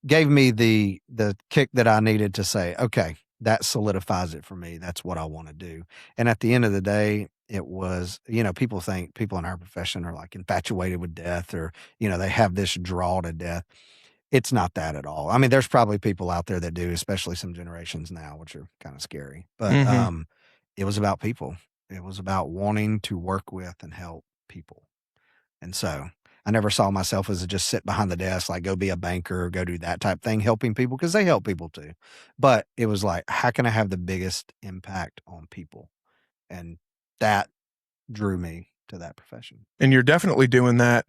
Speaker 2: the kick that I needed to say, okay, that solidifies it for me. That's what I want to do. And at the end of the day, it was, people think people in our profession are like infatuated with death or, they have this draw to death. It's not that at all. I mean, there's probably people out there that do, especially some generations now, which are kind of scary, but it was about people. It was about wanting to work with and help people. And so I never saw myself as just sit behind the desk, like go be a banker or go do that type thing, helping people, because they help people too. But it was like, how can I have the biggest impact on people? And that drew me to that profession.
Speaker 1: And you're definitely doing that,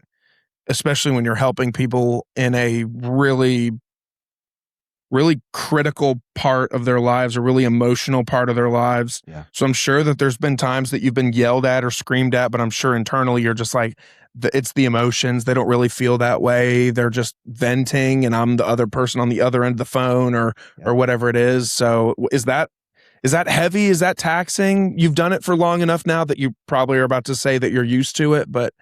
Speaker 1: especially when you're helping people in a really, really critical part of their lives, a really emotional part of their lives.
Speaker 2: Yeah.
Speaker 1: So I'm sure that there's been times that you've been yelled at or screamed at, but I'm sure internally you're just like, it's the emotions. They don't really feel that way. They're just venting, and I'm the other person on the other end of the phone or whatever it is. So is that heavy? Is that taxing? You've done it for long enough now that you probably are about to say that you're used to it, but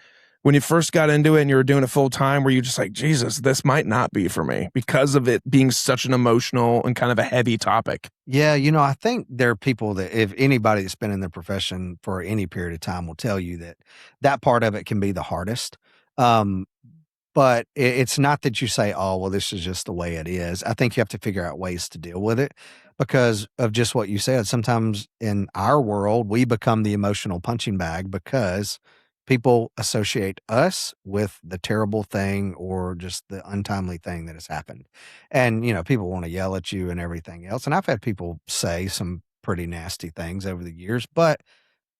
Speaker 1: when you first got into it and you were doing it full time, were you just like, Jesus, this might not be for me because of it being such an emotional and kind of a heavy topic?
Speaker 2: Yeah. I think there are people that, if anybody that's been in the profession for any period of time will tell you that part of it can be the hardest. But it's not that you say, oh, well, this is just the way it is. I think you have to figure out ways to deal with it because of just what you said. Sometimes in our world, we become the emotional punching bag because people associate us with the terrible thing or just the untimely thing that has happened. And, people want to yell at you and everything else. And I've had people say some pretty nasty things over the years, but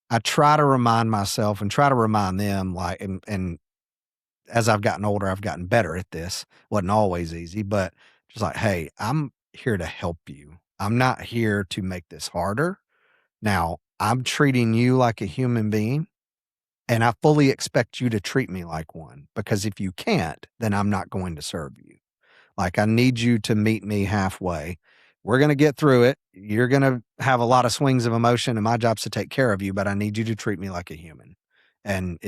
Speaker 2: I try to remind myself and try to remind them, like, and as I've gotten older, I've gotten better at this. Wasn't always easy, but just like, hey, I'm here to help you. I'm not here to make this harder. Now, I'm treating you like a human being. And I fully expect you to treat me like one, because if you can't, then I'm not going to serve you. Like, I need you to meet me halfway. We're going to get through it. You're going to have a lot of swings of emotion, and my job's to take care of you, but I need you to treat me like a human. And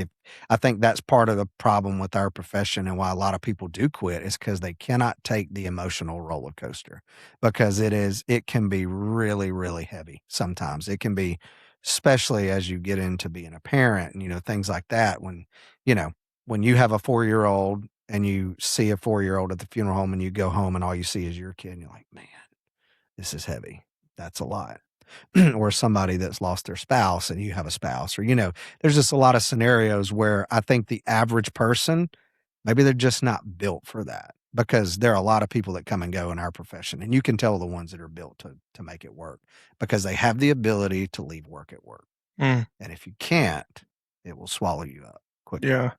Speaker 2: I think that's part of the problem with our profession and why a lot of people do quit is because they cannot take the emotional roller coaster, because it can be really, really heavy. Sometimes it can be, especially as you get into being a parent and, things like that. When you have a 4-year-old and you see a 4-year-old at the funeral home and you go home and all you see is your kid and you're like, man, this is heavy. That's a lot. Or somebody that's lost their spouse and you have a spouse, or, there's just a lot of scenarios where I think the average person, maybe they're just not built for that, because there are a lot of people that come and go in our profession, and you can tell the ones that are built to make it work because they have the ability to leave work at work. And if you can't, it will swallow you up quickly.
Speaker 1: Yeah.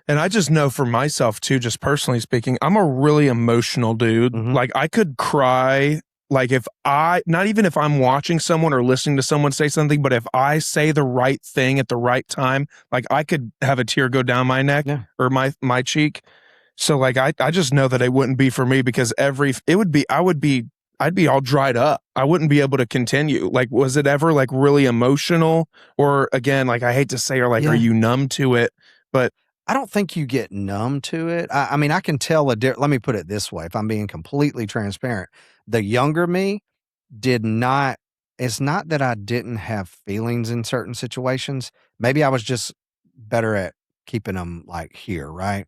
Speaker 1: And I just know for myself too, just personally speaking, I'm a really emotional dude. Like, I could cry like if I, not even if I'm watching someone or listening to someone say something, but if I say the right thing at the right time, like I could have a tear go down my neck
Speaker 2: Yeah.
Speaker 1: or my cheek. So like I just know that it wouldn't be for me because I'd be all dried up. I wouldn't be able to continue. Like, was it ever like really emotional? Or again, like I hate to say, or like, are
Speaker 2: Yeah.
Speaker 1: you numb to it? But
Speaker 2: I don't think you get numb to it. I mean, I can tell let me put it this way. If I'm being completely transparent, the younger me did not, it's not that I didn't have feelings in certain situations. Maybe I was just better at keeping them like here, right?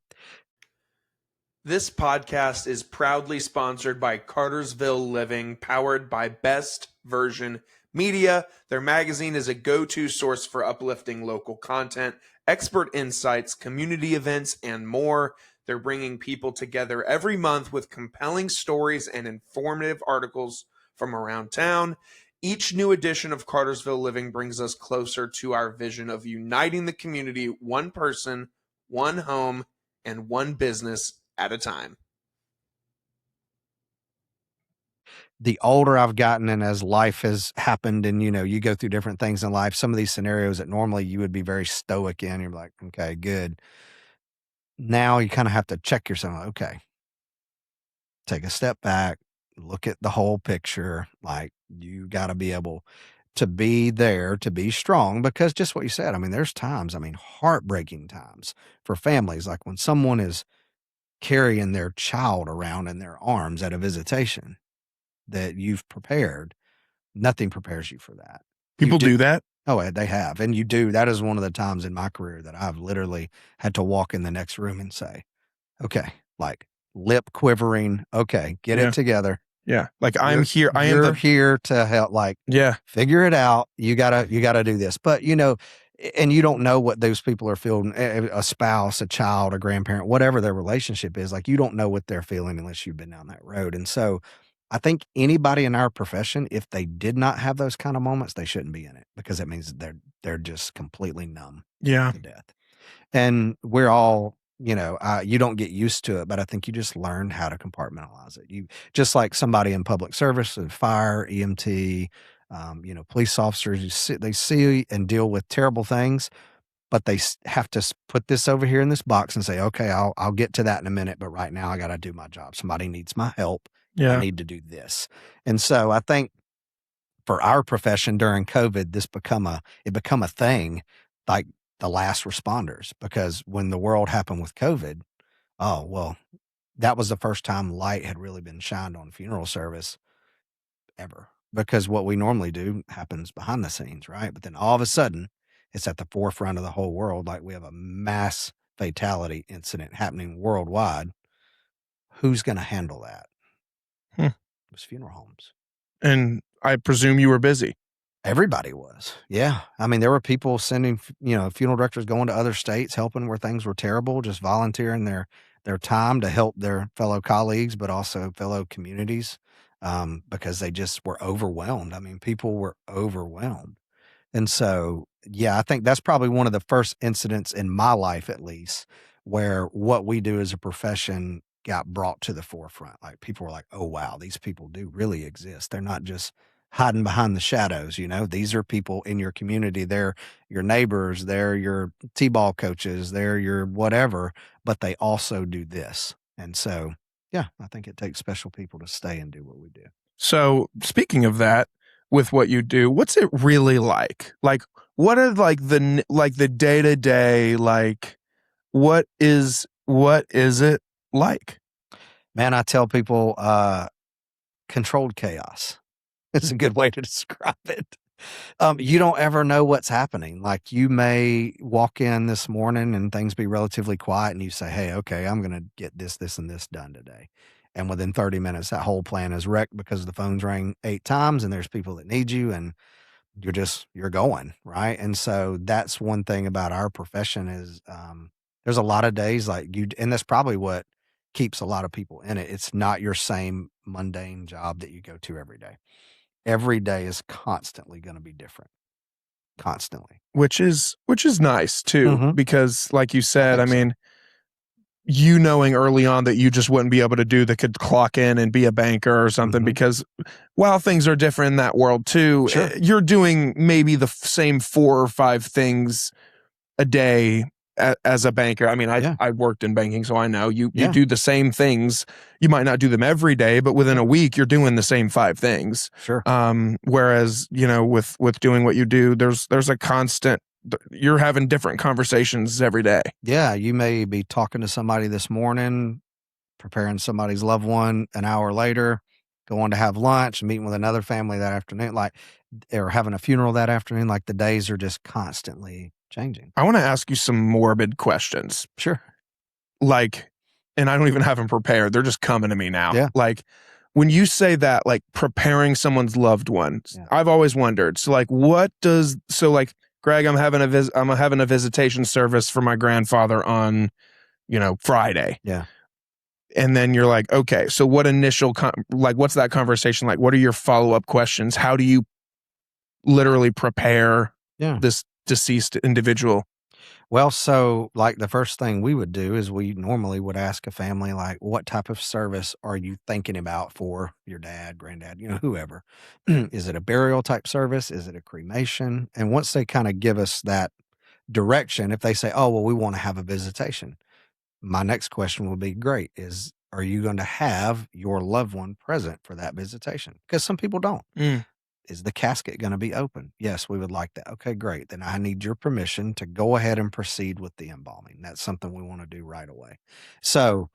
Speaker 1: this podcast is proudly sponsored by Cartersville Living, powered by Best Version Media. Their magazine is a go-to source for uplifting local content, expert insights, community events, and more. They're bringing people together every month with compelling stories and informative articles from around town. Each new edition of Cartersville Living brings us closer to our vision of uniting the community, one person, one home, and one business at a time.
Speaker 2: The older I've gotten and as life has happened and, you go through different things in life, some of these scenarios that normally you would be very stoic in, you're like, okay, good. Now you kind of have to check yourself. Like, okay, take a step back, look at the whole picture. Like you got to be able to be there, to be strong, because just what you said, I mean, there's times, I mean, heartbreaking times for families, like when someone is carrying their child around in their arms at a visitation that you've prepared. Nothing prepares you for that. You
Speaker 1: People do that.
Speaker 2: Oh, they have. And you do. That is one of the times in my career that I've literally had to walk in the next room and say, okay, like lip quivering. Okay, get
Speaker 1: Yeah.
Speaker 2: it together.
Speaker 1: Yeah. Like I'm here. I am
Speaker 2: You're here to help, like,
Speaker 1: yeah.
Speaker 2: figure it out. You gotta do this. But and you don't know what those people are feeling, a spouse, a child, a grandparent, whatever their relationship is. Like you don't know what they're feeling unless you've been down that road. And so I think anybody in our profession, if they did not have those kind of moments, they shouldn't be in it because it means they're just completely numb
Speaker 1: Yeah.
Speaker 2: to death. And we're all, you don't get used to it, but I think you just learn how to compartmentalize it. You just like somebody in public service, fire, EMT, police officers. They see and deal with terrible things, but they have to put this over here in this box and say, okay, I'll get to that in a minute, but right now I got to do my job. Somebody needs my help. I
Speaker 1: Yeah.
Speaker 2: need to do this. And so I think for our profession during COVID, it become a thing, like the last responders, because when the world happened with COVID, oh, well, that was the first time light had really been shined on funeral service ever, because what we normally do happens behind the scenes, right? But then all of a sudden, it's at the forefront of the whole world. Like we have a mass fatality incident happening worldwide. Who's going to handle that?
Speaker 1: Hmm.
Speaker 2: It was funeral homes.
Speaker 1: And I presume you were busy.
Speaker 2: Everybody was. Yeah. I mean, there were people sending, funeral directors going to other states, helping where things were terrible, just volunteering their time to help their fellow colleagues, but also fellow communities, because they just were overwhelmed. I mean, people were overwhelmed. And so, yeah, I think that's probably one of the first incidents in my life, at least, where what we do as a profession got brought to the forefront. Like people were like, oh, wow, these people do really exist. They're not just hiding behind the shadows. These are people in your community. They're your neighbors. They're your T-ball coaches. They're your whatever, but they also do this. And so, yeah, I think it takes special people to stay and do what we do.
Speaker 1: So speaking of that, with what you do, what's it really like? Like, what are the day to day, like, what is it like?
Speaker 2: Man, I tell people, controlled chaos. It's a good way to describe it. You don't ever know what's happening. Like you may walk in this morning and things be relatively quiet and you say, hey, okay, I'm going to get this, this, and this done today. And within 30 minutes, that whole plan is wrecked because the phone's rang 8 times and there's people that need you and you're going, right? And so that's one thing about our profession is, there's a lot of days like and that's probably what keeps a lot of people in it. It's not your same mundane job that you go to every day. Every day is constantly going to be different. Constantly.
Speaker 1: Which is nice too,
Speaker 2: Mhm.
Speaker 1: because like you said, I
Speaker 2: think so.
Speaker 1: mean, you knowing early on that you just wouldn't be able to do that could clock in and be a banker or something,
Speaker 2: Mhm.
Speaker 1: because while things are different in that world too,
Speaker 2: Sure.
Speaker 1: you're doing maybe the same 4 or 5 things a day as a banker. I mean,
Speaker 2: Yeah.
Speaker 1: I worked in banking, so I know you
Speaker 2: Yeah.
Speaker 1: do the same things. You might not do them every day, but within a week you're doing the same 5 things.
Speaker 2: Sure.
Speaker 1: Whereas, with doing what you do, there's a constant, you're having different conversations every day.
Speaker 2: Yeah, you may be talking to somebody this morning, preparing somebody's loved one an hour later, going to have lunch, meeting with another family that afternoon, or having a funeral that afternoon. Like, the days are just constantly changing.
Speaker 1: I want to ask you some morbid questions.
Speaker 2: Sure.
Speaker 1: And I don't even have them prepared. They're just coming to me now.
Speaker 2: Yeah.
Speaker 1: Like, when you say that, like preparing someone's loved ones, I've always wondered. So like, Greg, I'm having a visitation service for my grandfather on, Friday.
Speaker 2: Yeah.
Speaker 1: And then you're like, okay, so what initial, what's that conversation like? What are your follow-up questions? How do you literally prepare this deceased individual?
Speaker 2: Well, so like the first thing we would do is we normally would ask a family, like, what type of service are you thinking about for your dad, granddad, whoever? Is it a burial type service? Is it a cremation? And once they kind of give us that direction, if they say, oh, well, we want to have a visitation, my next question would be, great, are you going to have your loved one present for that visitation? Because some people don't. Is the casket going to be open? Yes, we would like that. Okay, great. Then I need your permission to go ahead and proceed with the embalming. That's something we want to do right away. So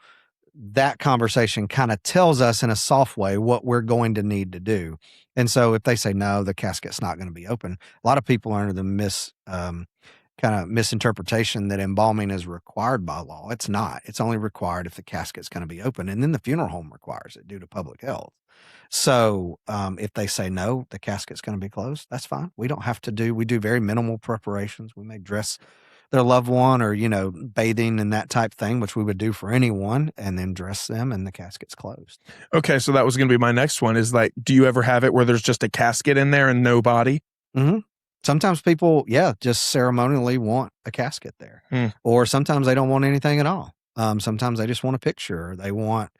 Speaker 2: that conversation kind of tells us in a soft way what we're going to need to do. And so if they say, no, the casket's not going to be open, a lot of people are under the misinterpretation that embalming is required by law. It's not. It's only required if the casket's going to be open. And then the funeral home requires it due to public health. So if they say no, the casket's going to be closed, that's fine. We don't have to we do very minimal preparations. We may dress their loved one or, bathing and that type thing, which we would do for anyone, and then dress them and the casket's closed.
Speaker 1: Okay. So that was going to be my next one, is like, do you ever have it where there's just a casket in there and no body?
Speaker 2: Mm-hmm. Sometimes people, just ceremonially want a casket there. Or sometimes they don't want anything at all. Sometimes they just want a picture. Or they want,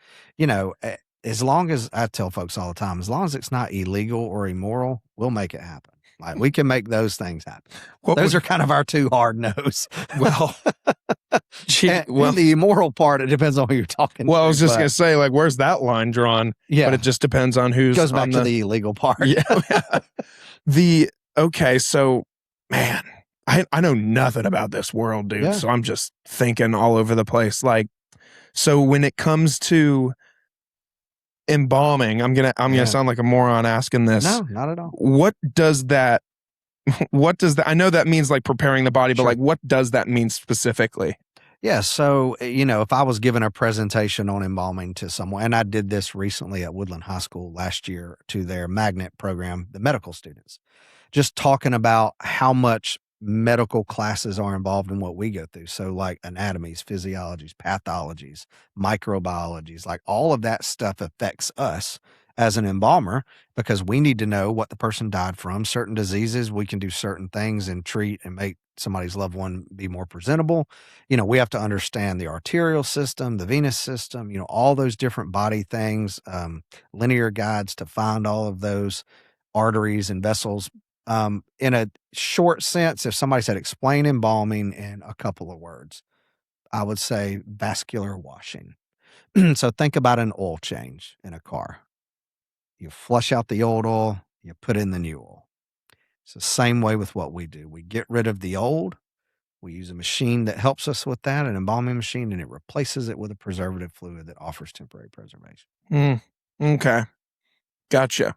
Speaker 2: as long as, I tell folks all the time, as long as it's not illegal or immoral, we'll make it happen. Like, we can make those things happen. Those are kind of our 2 hard no's.
Speaker 1: Well,
Speaker 2: the immoral part, it depends on who you're talking to.
Speaker 1: Well, I was just going to say, like, where's that line drawn?
Speaker 2: Yeah.
Speaker 1: But it just depends on who's
Speaker 2: goes back to the illegal part.
Speaker 1: Yeah. Okay. So, man, I know nothing about this world, dude.
Speaker 2: Yeah.
Speaker 1: So I'm just thinking all over the place. Like, so when it comes to embalming, I'm gonna sound like a moron asking this.
Speaker 2: No, not at all.
Speaker 1: What does that I know that means like preparing the body, but like, what does that mean specifically?
Speaker 2: Yeah. So, if I was giving a presentation on embalming to someone, and I did this recently at Woodland High School last year to their magnet program, the medical students, just talking about how much medical classes are involved in what we go through. So like anatomies, physiologies, pathologies, microbiologies, like all of that stuff affects us as an embalmer, because we need to know what the person died from. Certain diseases, we can do certain things and treat and make somebody's loved one be more presentable. We have to understand the arterial system, the venous system, all those different body things, linear guides to find all of those arteries and vessels. In a short sense, if somebody said explain embalming in a couple of words, I would say vascular washing. So think about an oil change in a car. You flush out the old oil, you put in the new oil. It's the same way with what we do. We get rid of the old. We use a machine that helps us with that, an embalming machine, and it replaces it with a preservative fluid that offers temporary preservation.
Speaker 1: Okay. Gotcha.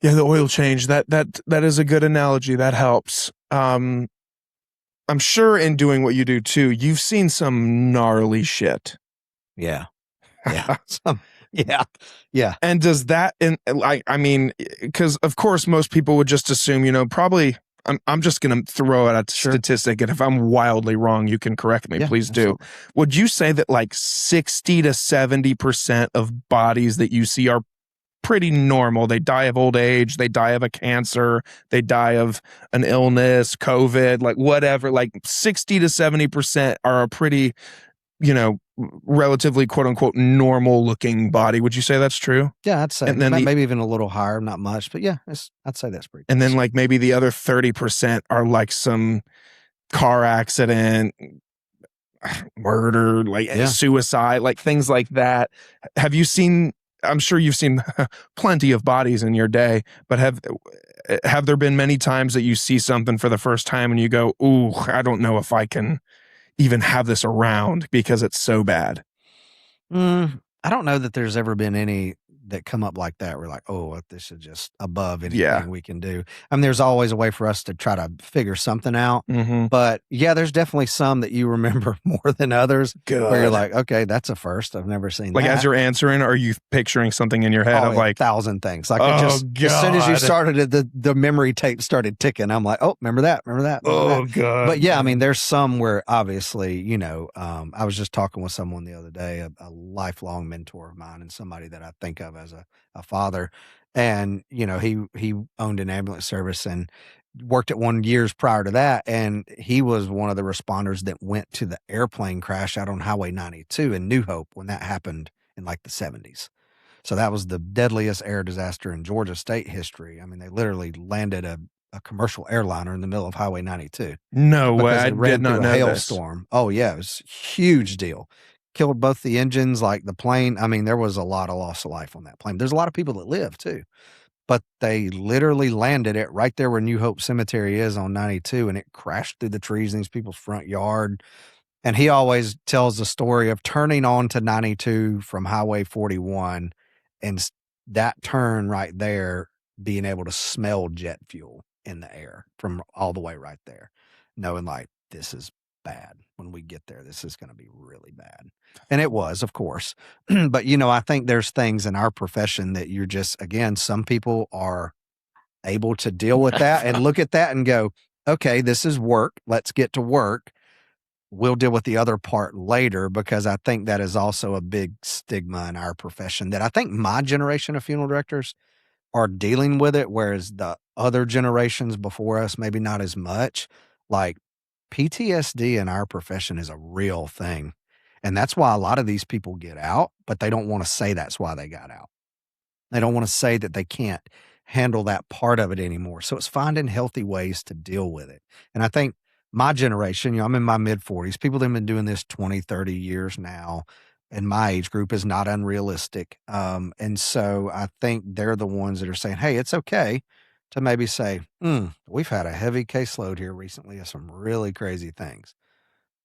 Speaker 1: Yeah, the oil change, that is a good analogy. That helps. I'm sure in doing what you do too, you've seen some gnarly shit.
Speaker 2: Yeah. Yeah. Yeah.
Speaker 1: And does that, because of course most people would just assume, probably, I'm just going to throw out a statistic, and if I'm wildly wrong, you can correct me. Please do.
Speaker 2: Absolutely.
Speaker 1: Would you say that like 60 to 70% of bodies that you see are pretty normal? They die of old age, they die of a cancer, they die of an illness, COVID, like whatever, like 60 to 70% are a pretty relatively quote unquote normal looking body. Would you say that's true?
Speaker 2: Yeah, I'd say
Speaker 1: And then
Speaker 2: maybe even a little higher, not much, but yeah, I'd say that's pretty
Speaker 1: and
Speaker 2: close.
Speaker 1: then like maybe the other 30% are like some car accident, murder, like
Speaker 2: Yeah.
Speaker 1: suicide, like things like that. Have you seen, I'm sure you've seen plenty of bodies in your day, but have there been many times that you see something for the first time and you go, ooh, I don't know if I can even have this around because it's so bad?
Speaker 2: I don't know that there's ever been any that come up like that. We're like, oh, this is just above
Speaker 1: Yeah.
Speaker 2: anything we can do. I mean, there's always a way for us to try to figure something out.
Speaker 1: Mm-hmm.
Speaker 2: But yeah, there's definitely some that you remember more than others where you're
Speaker 1: Good.
Speaker 2: like, okay, that's a first. I've never seen
Speaker 1: Like
Speaker 2: that.
Speaker 1: as you're answering, are you picturing something in your head
Speaker 2: Oh,
Speaker 1: of
Speaker 2: yeah,
Speaker 1: like,
Speaker 2: 1,000 things. Like it
Speaker 1: oh
Speaker 2: just, as soon as you
Speaker 1: God,
Speaker 2: started it, the memory tape started ticking. I'm like, oh, remember that, remember that, remember that.
Speaker 1: oh God.
Speaker 2: But yeah, I mean, there's some where obviously, I was just talking with someone the other day, a lifelong mentor of mine and somebody that I think of as a father. And, he owned an ambulance service and worked at one years prior to that. And he was one of the responders that went to the airplane crash out on Highway 92 in New Hope when that happened in like the 70s. So that was the deadliest air disaster in Georgia state history. I mean, they literally landed a commercial airliner in the middle of Highway 92
Speaker 1: No way.
Speaker 2: because
Speaker 1: I
Speaker 2: it ran
Speaker 1: did not
Speaker 2: through a
Speaker 1: know this.
Speaker 2: hailstorm. Oh, yeah, it was a huge deal. Killed both the engines, like the plane. I mean, there was a lot of loss of life on that plane. There's a lot of people that live too, but they literally landed it right there where New Hope Cemetery is on 92, and it crashed through the trees in these people's front yard. And he always tells the story of turning on to 92 from Highway 41 and that turn right there, being able to smell jet fuel in the air from all the way right there, knowing like this is bad. When we get there, this is going to be really bad. And it was, of course. But, I think there's things in our profession that you're just, again, some people are able to deal with that and look at that and go, okay, this is work. Let's get to work. We'll deal with the other part later, because I think that is also a big stigma in our profession that I think my generation of funeral directors are dealing with it, whereas the other generations before us, maybe not as much. Like PTSD in our profession is a real thing. And that's why a lot of these people get out, but they don't want to say that's why they got out. They don't want to say that they can't handle that part of it anymore. So it's finding healthy ways to deal with it. And I think my generation, I'm in my mid 40s, people that have been doing this 20, 30 years now, and my age group is not unrealistic. And so I think they're the ones that are saying, hey, it's okay to maybe say, we've had a heavy caseload here recently of some really crazy things.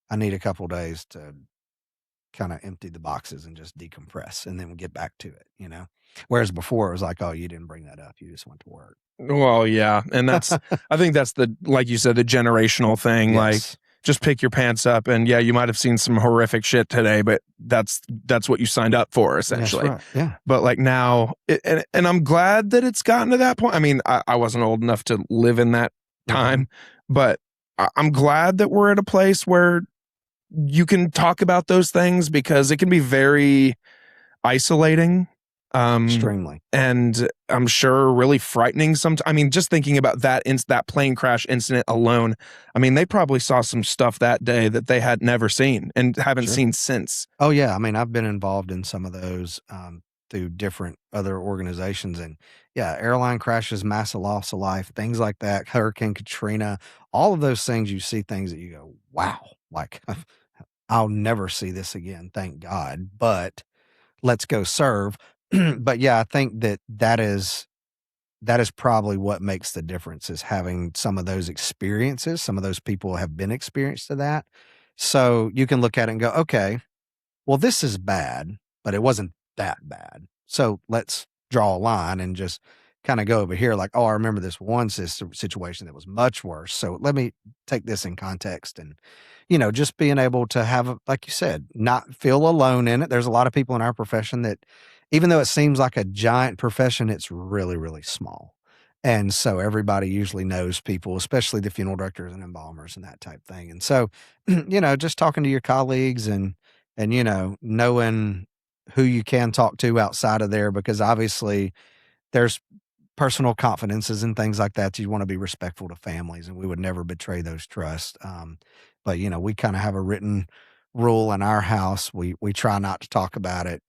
Speaker 2: I need a couple days to kind of empty the boxes and just decompress, and then we get back to it. Whereas before it was like, oh, you didn't bring that up. You just went to work.
Speaker 1: Well, yeah. And I think that's like you said, the generational thing. Like,
Speaker 2: Yes.
Speaker 1: just pick your pants up, and yeah, you might have seen some horrific shit today, but that's what you signed up for, essentially.
Speaker 2: That's right. Yeah.
Speaker 1: But like now, and I'm glad that it's gotten to that point. I mean, I wasn't old enough to live in that time, but I'm glad that we're at a place where you can talk about those things, because it can be very isolating.
Speaker 2: Extremely.
Speaker 1: And I'm sure really frightening sometimes. I mean, just thinking about that plane crash incident alone, I mean, they probably saw some stuff that day that they had never seen and haven't seen since.
Speaker 2: Oh, yeah. I mean, I've been involved in some of those through different other organizations. And yeah, airline crashes, massive loss of life, things like that, Hurricane Katrina, all of those things, you see things that you go, wow, like I'll never see this again. Thank God. But let's go serve. But yeah, I think that is probably what makes the difference, is having some of those experiences. Some of those people have been experienced to that. So you can look at it and go, okay, well, this is bad, but it wasn't that bad. So let's draw a line and just kind of go over here like, oh, I remember this one situation that was much worse. So let me take this in context, and, just being able to have, like you said, not feel alone in it. There's a lot of people in our profession that, even though it seems like a giant profession, it's really, really small. And so everybody usually knows people, especially the funeral directors and embalmers and that type thing. And so, just talking to your colleagues and, knowing who you can talk to outside of there, because obviously there's personal confidences and things like that. You want to be respectful to families, and we would never betray those trusts. But we kind of have a written rule in our house. We try not to talk about it.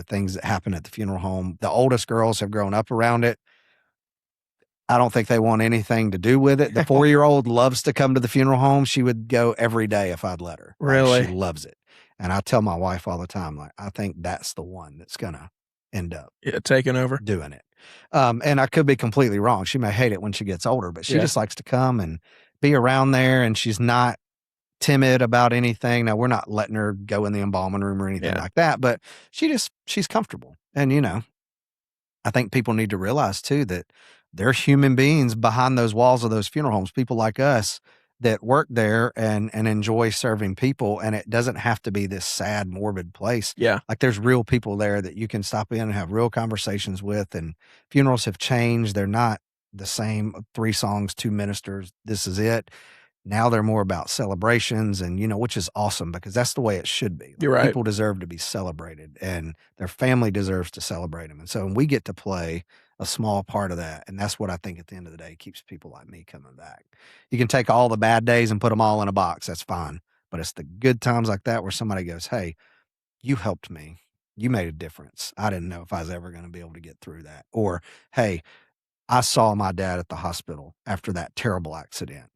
Speaker 2: Things that happen at the funeral home. The oldest girls have grown up around it. I don't think they want anything to do with it. The 4-year-old loves to come to the funeral home. She would go every day if I'd let her.
Speaker 1: Really?
Speaker 2: She loves it. And I tell my wife all the time, like, I think that's the one that's going to end up
Speaker 1: taking over,
Speaker 2: doing it. And I could be completely wrong. She may hate it when she gets older, but she just likes to come and be around there. And she's not timid about anything. Now, we're not letting her go in the embalming room or anything like that, but she's comfortable. And, I think people need to realize too that there are human beings behind those walls of those funeral homes, people like us that work there and enjoy serving people. And it doesn't have to be this sad, morbid place.
Speaker 1: Yeah.
Speaker 2: Like there's real people there that you can stop in and have real conversations with. And funerals have changed. They're not the same 3 songs, 2 ministers. This is it. Now they're more about celebrations and, which is awesome because that's the way it should be.
Speaker 1: You're right.
Speaker 2: People deserve to be celebrated and their family deserves to celebrate them. And so we get to play a small part of that. And that's what I think at the end of the day keeps people like me coming back. You can take all the bad days and put them all in a box. That's fine. But it's the good times like that where somebody goes, hey, you helped me. You made a difference. I didn't know if I was ever going to be able to get through that. Or, hey, I saw my dad at the hospital after that terrible accident.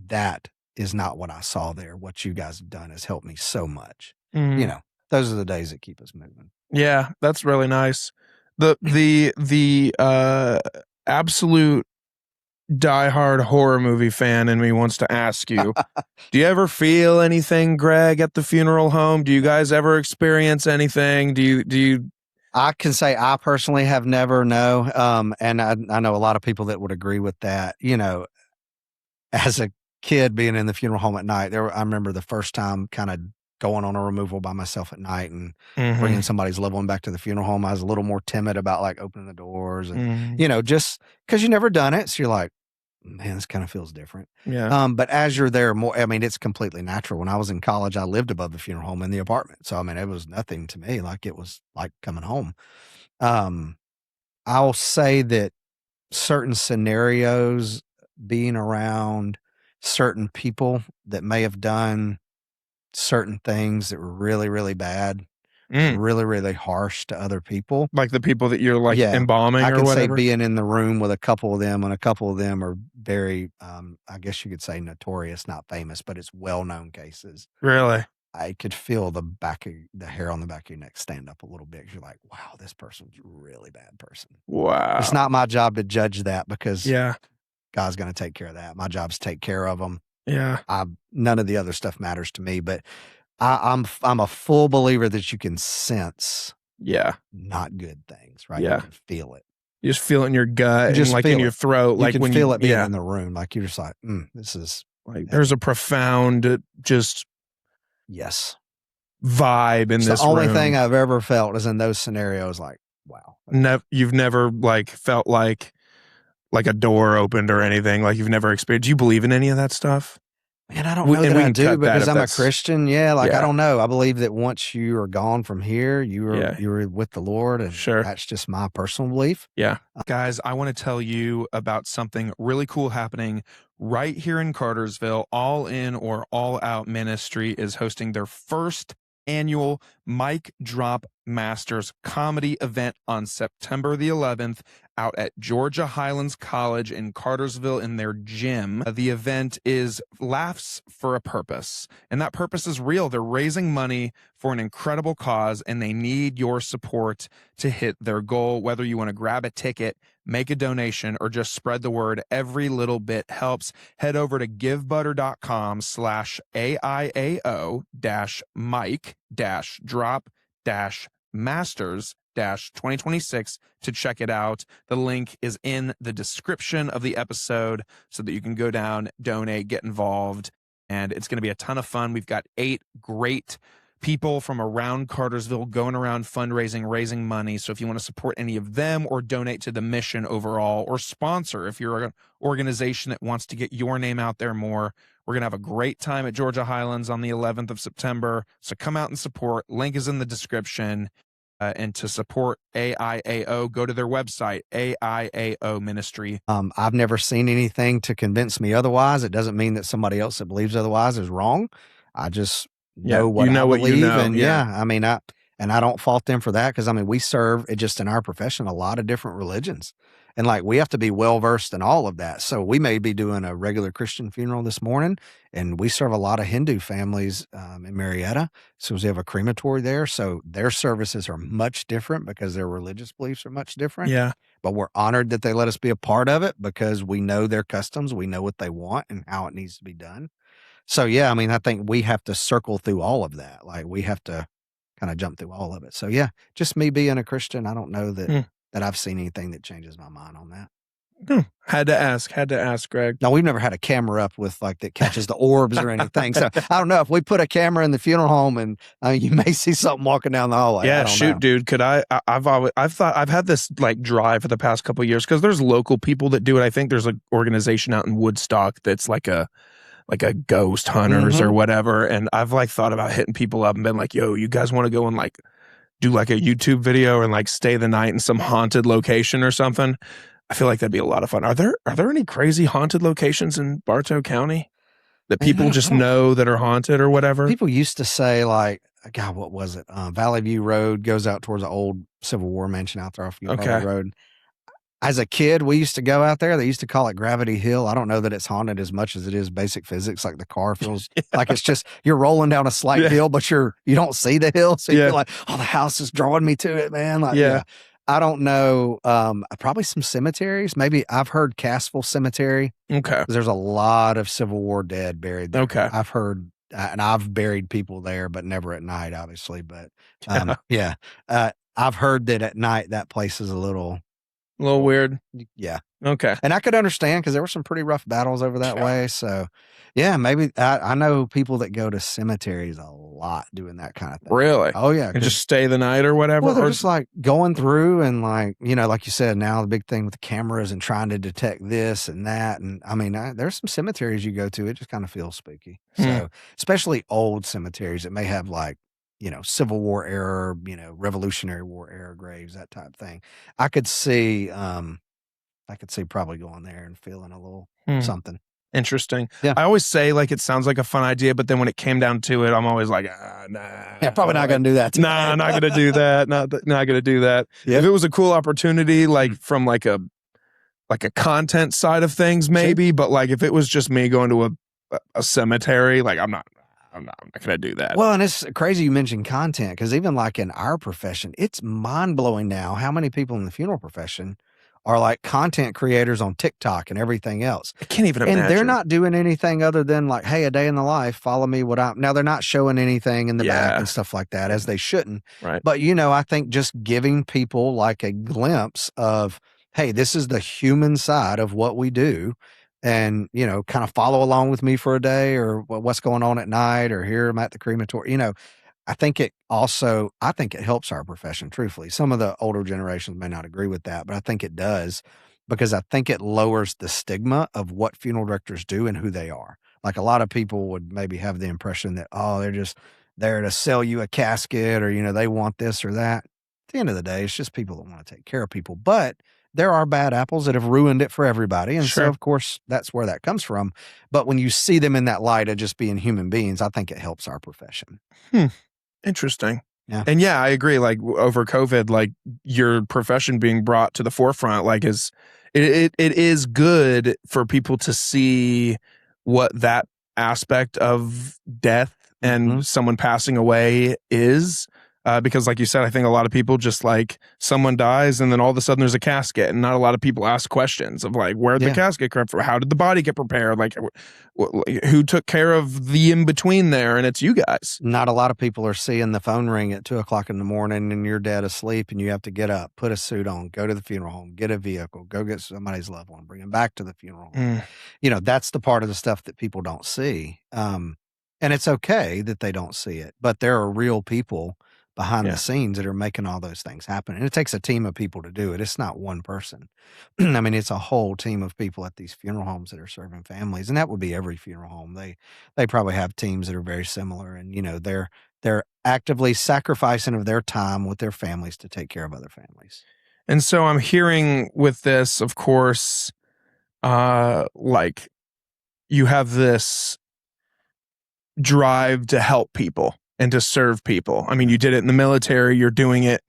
Speaker 2: That is not what I saw there. What you guys have done has helped me so much. Those are the days that keep us moving.
Speaker 1: Yeah, that's really nice. The absolute diehard horror movie fan in me wants to ask you, do you ever feel anything, Greg, at the funeral home? Do you guys ever experience anything? Do you
Speaker 2: I can say I personally have never, no. And I know a lot of people that would agree with that. As a kid being in the funeral home at night, I remember the first time kind of going on a removal by myself at night and bringing somebody's loved one back to the funeral home. I was a little more timid about like opening the doors and, just because you never done it. So you're like, man, this kind of feels different.
Speaker 1: Yeah.
Speaker 2: But as you're there more, it's completely natural. When I was in college, I lived above the funeral home in the apartment. So, it was nothing to me. Like it was like coming home. I'll say that certain scenarios, being around certain people that may have done certain things that were really, really bad, really, really harsh to other people.
Speaker 1: Like the people that you're like embalming or whatever?
Speaker 2: I could say being in the room with a couple of them, and a couple of them are very, I guess you could say notorious, not famous, but it's well-known cases.
Speaker 1: Really?
Speaker 2: I could feel the hair on the back of your neck stand up a little bit. You're like, wow, this person's a really bad person.
Speaker 1: Wow.
Speaker 2: It's not my job to judge that because God's going to take care of that. My job's to take care of them.
Speaker 1: Yeah.
Speaker 2: None of the other stuff matters to me, but I'm a full believer that you can sense not good things, right?
Speaker 1: Yeah.
Speaker 2: You can feel it.
Speaker 1: You just feel it in your gut and like in your throat.
Speaker 2: You can feel it being in the room. Like you're just like, this is
Speaker 1: like, there's a profound just vibe in this room.
Speaker 2: The only thing I've ever felt is in those scenarios, like, wow.
Speaker 1: You've never like felt like a door opened or anything, like you've never experienced. Do you believe in any of that stuff?
Speaker 2: Man, I don't know that I do because I'm a Christian. I don't know. I believe that once you are gone from here, you're with the Lord, and that's just my personal belief.
Speaker 1: Yeah. Guys, I want to tell you about something really cool happening right here in Cartersville. All In or All Out Ministry is hosting their first annual Mic Drop Masters comedy event on September the 11th out at Georgia Highlands College in Cartersville in their gym. The event is Laughs for a Purpose, and that purpose is real. They're raising money for an incredible cause, and they need your support to hit their goal. Whether you want to grab a ticket, make a donation, or just spread the word, every little bit helps. Head over to givebutter.com/AIAO-mic-drop-masters-2026 to check it out. The link is in the description of the episode so that you can go down, donate, get involved, and it's going to be a ton of fun. We've got 8 great people from around Cartersville going around fundraising, raising money. So if you want to support any of them or donate to the mission overall or sponsor, if you're an organization that wants to get your name out there more, we're going to have a great time at Georgia Highlands on the 11th of September. So come out and support. Link is in the description. And to support AIAO, go to their website, AIAO Ministry.
Speaker 2: I've never seen anything to convince me otherwise. It doesn't mean that somebody else that believes otherwise is wrong. I just know what
Speaker 1: you know
Speaker 2: I
Speaker 1: what you
Speaker 2: believe.
Speaker 1: know,
Speaker 2: And
Speaker 1: yeah.
Speaker 2: I mean, I don't fault them for that because I mean, we serve it just in our profession a lot of different religions. And like we have to be well versed in all of that. So we may be doing a regular Christian funeral this morning, and we serve a lot of Hindu families in Marietta. So we have a crematory there. So their services are much different because their religious beliefs are much different.
Speaker 1: Yeah.
Speaker 2: But we're honored that they let us be a part of it because we know their customs, we know what they want and how it needs to be done. So yeah, I mean, I think we have to circle through all of that. Like we have to kind of jump through all of it. So yeah, just me being a Christian, I don't know
Speaker 1: Mm.
Speaker 2: that I've seen anything that changes my mind on that.
Speaker 1: Had to ask, Greg.
Speaker 2: No, we've never had a camera up with like that catches the orbs or anything. So I don't know if we put a camera in the funeral home and you may see something walking down the hallway.
Speaker 1: Yeah,
Speaker 2: I don't
Speaker 1: shoot,
Speaker 2: know.
Speaker 1: dude. I've had this like drive for the past couple of years because there's local people that do it. I think there's an organization out in Woodstock that's like a ghost hunters or whatever. And I've like thought about hitting people up and been like, yo, you guys want to go and like do like a YouTube video and like stay the night in some haunted location or something? I feel like that'd be a lot of fun. Are there any crazy haunted locations in Bartow County that
Speaker 2: Man,
Speaker 1: people just know that are haunted or whatever?
Speaker 2: People used to say like, God, what was it? Valley View Road goes out towards the old Civil War mansion out there off Euharlee Road. As a kid, we used to go out there. They used to call it Gravity Hill. I don't know that it's haunted as much as it is basic physics. Like the car feels like it's just you're rolling down a slight hill, but you don't see the hill, so you feel like, oh, the house is drawing me to it, man. Like, I don't know. Probably some cemeteries. Maybe I've heard Cassville Cemetery.
Speaker 1: Okay,
Speaker 2: There's a lot of Civil War dead buried there.
Speaker 1: Okay,
Speaker 2: I've heard, and I've buried people there, but never at night, obviously. But I've heard that at night that place is a little
Speaker 1: weird.
Speaker 2: Yeah.
Speaker 1: Okay.
Speaker 2: And I could understand because there were some pretty rough battles over that way. So, yeah, maybe I know people that go to cemeteries a lot doing that kind of thing.
Speaker 1: Really?
Speaker 2: Oh, yeah.
Speaker 1: And just stay the night or whatever?
Speaker 2: Well, they're just like going through and like, like you said, now the big thing with the cameras and trying to detect this and that. And I mean, there's some cemeteries you go to, it just kind of feels spooky. So, especially old cemeteries that may have like, Civil War era, Revolutionary War era graves, that type of thing. I could see probably going there and feeling a little something.
Speaker 1: Interesting.
Speaker 2: Yeah.
Speaker 1: I always say like it sounds like a fun idea, but then when it came down to it, I'm always like, nah.
Speaker 2: Yeah, probably not going to do that.
Speaker 1: Nah, not going to do that. Not going to do that.
Speaker 2: Yep.
Speaker 1: If it was a cool opportunity, like from like a content side of things, maybe, but like if it was just me going to a cemetery, like I'm not going to do that.
Speaker 2: Well, and it's crazy you mentioned content because even like in our profession, it's mind blowing now how many people in the funeral profession are like content creators on TikTok and everything else.
Speaker 1: I can't even imagine.
Speaker 2: And they're not doing anything other than like, hey, a day in the life, follow me. Now they're not showing anything in the back and stuff like that as they shouldn't.
Speaker 1: Right.
Speaker 2: But, I think just giving people like a glimpse of, hey, this is the human side of what we do. And, kind of follow along with me for a day or what's going on at night or here I'm at the crematory, I think it helps our profession, truthfully. Some of the older generations may not agree with that, but I think it does because I think it lowers the stigma of what funeral directors do and who they are. Like a lot of people would maybe have the impression that, oh, they're just there to sell you a casket or, they want this or that. At the end of the day, it's just people that want to take care of people. But there are bad apples that have ruined it for everybody. And so, of course, that's where that comes from. But when you see them in that light of just being human beings, I think it helps our profession.
Speaker 1: Interesting.
Speaker 2: Yeah.
Speaker 1: And yeah, I agree. Like over COVID, like your profession being brought to the forefront, like it is good for people to see what that aspect of death and someone passing away is. Because like you said, I think a lot of people just like someone dies and then all of a sudden there's a casket and not a lot of people ask questions of like, where'd the casket come from? How did the body get prepared? Like who took care of the in-between there? And it's you guys.
Speaker 2: Not a lot of people are seeing the phone ring at 2:00 in the morning and you're dead asleep and you have to get up, put a suit on, go to the funeral home, get a vehicle, go get somebody's loved one, bring them back to the funeral home. That's the part of the stuff that people don't see. And it's okay that they don't see it, but there are real people behind the scenes that are making all those things happen. And it takes a team of people to do it. It's not one person. I mean, it's a whole team of people at these funeral homes that are serving families. And that would be every funeral home. They probably have teams that are very similar and, they're actively sacrificing of their time with their families to take care of other families.
Speaker 1: And so I'm hearing with this, of course, like you have this drive to help people and to serve people. I mean, you did it in the military, you're doing it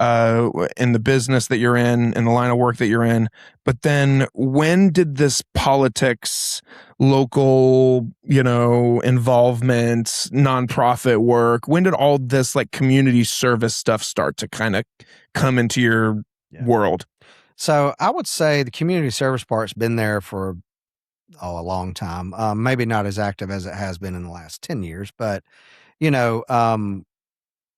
Speaker 1: in the business that you're in the line of work that you're in. But then when did this politics, local, involvement, nonprofit work, when did all this like community service stuff start to kind of come into your world?
Speaker 2: So I would say the community service part's been there for a long time. Maybe not as active as it has been in the last 10 years, but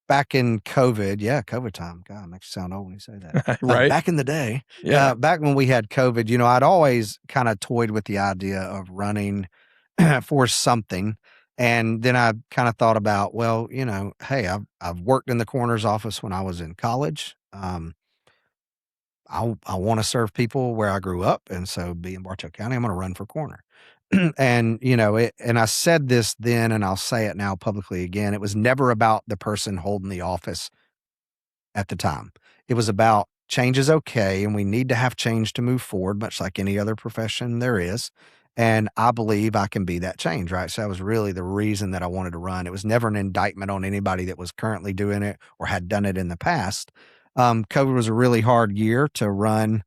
Speaker 2: back in COVID, COVID time. God, it makes you sound old when you say that.
Speaker 1: Right.
Speaker 2: Back in the day,
Speaker 1: Yeah.
Speaker 2: back when we had COVID, I'd always kind of toyed with the idea of running for something. And then I kind of thought about, well, hey, I've worked in the coroner's office when I was in college. I want to serve people where I grew up. And so being Bartow County, I'm going to run for coroner. And, and I said this then, and I'll say it now publicly again. It was never about the person holding the office at the time. It was about change is okay. And we need to have change to move forward, much like any other profession there is. And I believe I can be that change, right? So that was really the reason that I wanted to run. It was never an indictment on anybody that was currently doing it or had done it in the past. COVID was a really hard year to run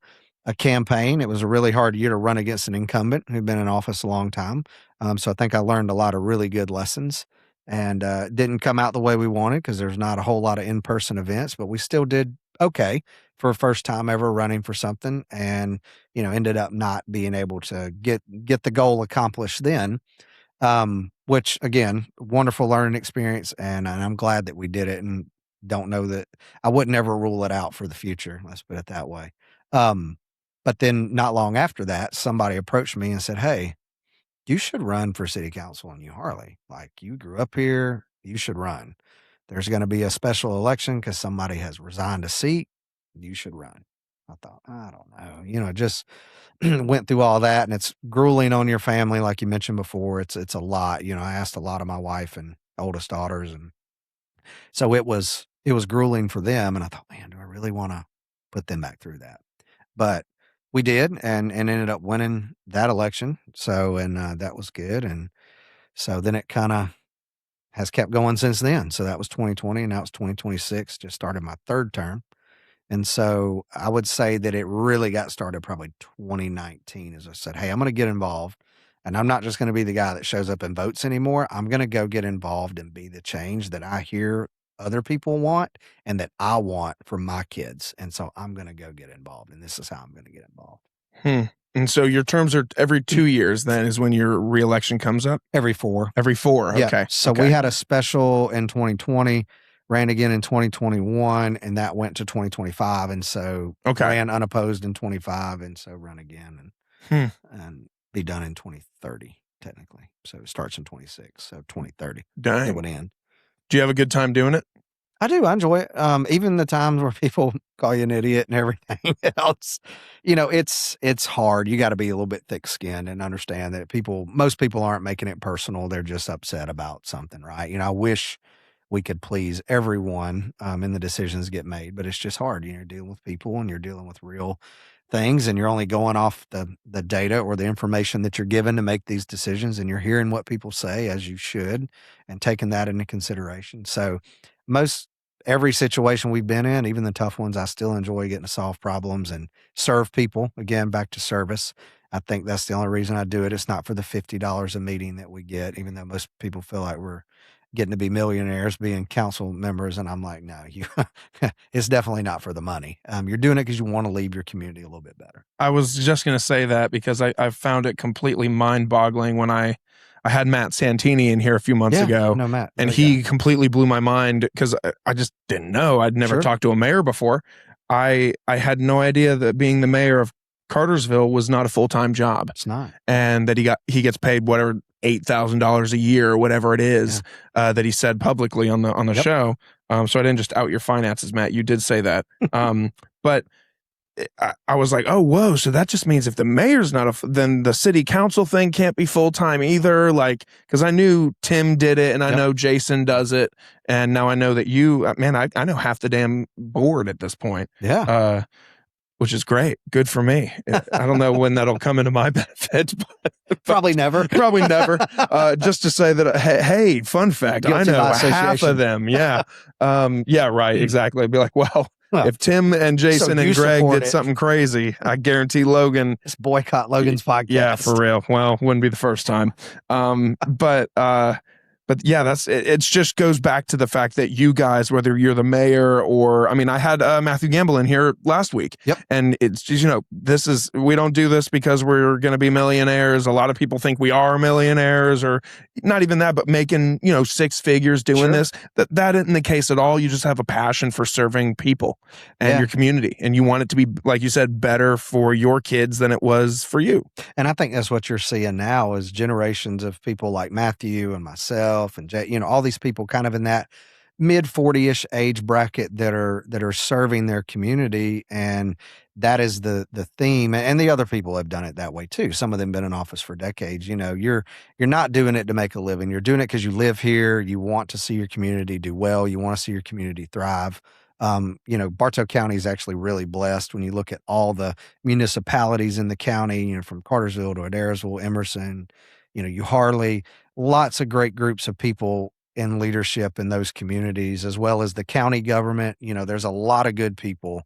Speaker 2: a campaign. It was a really hard year to run against an incumbent who'd been in office a long time. So I think I learned a lot of really good lessons, and it didn't come out the way we wanted because there's not a whole lot of in-person events, but we still did okay for a first time ever running for something, and ended up not being able to get the goal accomplished then. Which again, wonderful learning experience, and I'm glad that we did it, and don't know that I would never rule it out for the future. Let's put it that way. But then not long after that, somebody approached me and said, "Hey, you should run for city council in Euharlee. Like, you grew up here, you should run. There's going to be a special election because somebody has resigned a seat. You should run." I thought, I don't know, just went through all that, and it's grueling on your family. Like you mentioned before, it's a lot. I asked a lot of my wife and oldest daughters, and so it was grueling for them. And I thought, man, do I really want to put them back through that? But we did, and ended up winning that election. So, and that was good. And so then it kind of has kept going since then. So that was 2020, and now it's 2026. Just started my third term. And so I would say that it really got started probably 2019, as I said, hey, I'm going to get involved. And I'm not just going to be the guy that shows up and votes anymore. I'm going to go get involved and be the change that I hear other people want and that I want for my kids. And so I'm going to go get involved. And this is how I'm going to get involved.
Speaker 1: And so your terms are every 2 years, then, is when your reelection comes up?
Speaker 2: Every 4.
Speaker 1: Every 4, okay.
Speaker 2: Yeah. So we had a special in 2020, ran again in 2021, and that went to 2025. And so ran unopposed in 25, and so run again and be done in 2030, technically. So it starts in 26, so 2030.
Speaker 1: Dang.
Speaker 2: It would end.
Speaker 1: Do you have a good time doing it?
Speaker 2: I do. I enjoy it. Even the times where people call you an idiot and everything else, it's hard. You got to be a little bit thick-skinned and understand that most people aren't making it personal. They're just upset about something, right? I wish we could please everyone in the decisions get made, but it's just hard. You're dealing with people, and you're dealing with real things, and you're only going off the data or the information that you're given to make these decisions, and you're hearing what people say, as you should, and taking that into consideration. So every situation we've been in, even the tough ones, I still enjoy getting to solve problems and serve people. Again, back to service. I think that's the only reason I do it. It's not for the $50 a meeting that we get, even though most people feel like we're getting to be millionaires being council members. And I'm like, no, it's definitely not for the money. You're doing it because you want to leave your community a little bit better.
Speaker 1: I was just going to say that because I found it completely mind-boggling when I had Matt Santini in here a few months ago.
Speaker 2: No, Matt.
Speaker 1: And he completely blew my mind because I just didn't know. I'd never talked to a mayor before. I had no idea that being the mayor of Cartersville was not a full-time job.
Speaker 2: It's not.
Speaker 1: And that he gets paid whatever $8,000 a year or whatever it is that he said publicly on the show. So I didn't just out your finances, Matt. You did say that. But I was like, oh, whoa. So that just means if the mayor's not then the city council thing can't be full-time either. Like, because I knew Tim did it, and I know Jason does it. And now I know that you, man, I know half the damn board at this point.
Speaker 2: Yeah.
Speaker 1: which is great. Good for me. I don't know when that'll come into my benefit, but
Speaker 2: Probably never.
Speaker 1: Probably never. Just to say that, hey, fun fact,
Speaker 2: Guilty
Speaker 1: I know
Speaker 2: by
Speaker 1: half
Speaker 2: association.
Speaker 1: of them. Yeah. Yeah, right. Exactly. I'd be like, well,
Speaker 2: Well,
Speaker 1: if Tim and Jason
Speaker 2: so you
Speaker 1: and Greg
Speaker 2: support
Speaker 1: did
Speaker 2: it.
Speaker 1: something crazy, I guarantee Logan.
Speaker 2: Let's boycott Logan's podcast.
Speaker 1: Yeah, for real. Well, wouldn't be the first time. But yeah, that's it. It just goes back to the fact that you guys, whether you're the mayor or, I mean, I had Matthew Gamble in here last week.
Speaker 2: Yep.
Speaker 1: And it's just, we don't do this because we're going to be millionaires. A lot of people think we are millionaires, or not even that, but making, 6 figures doing this. That isn't the case at all. You just have a passion for serving people and your community. And you want it to be, like you said, better for your kids than it was for you.
Speaker 2: And I think that's what you're seeing now is generations of people like Matthew and myself and Jay, all these people kind of in that mid 40-ish age bracket that are serving their community. And that is the theme. And the other people have done it that way too. Some of them been in office for decades. You're not doing it to make a living. You're doing it because you live here. You want to see your community do well. You want to see your community thrive. Bartow County is actually really blessed when you look at all the municipalities in the county, from Cartersville to Adairsville, Emerson, Euharlee, lots of great groups of people in leadership in those communities, as well as the county government. There's a lot of good people.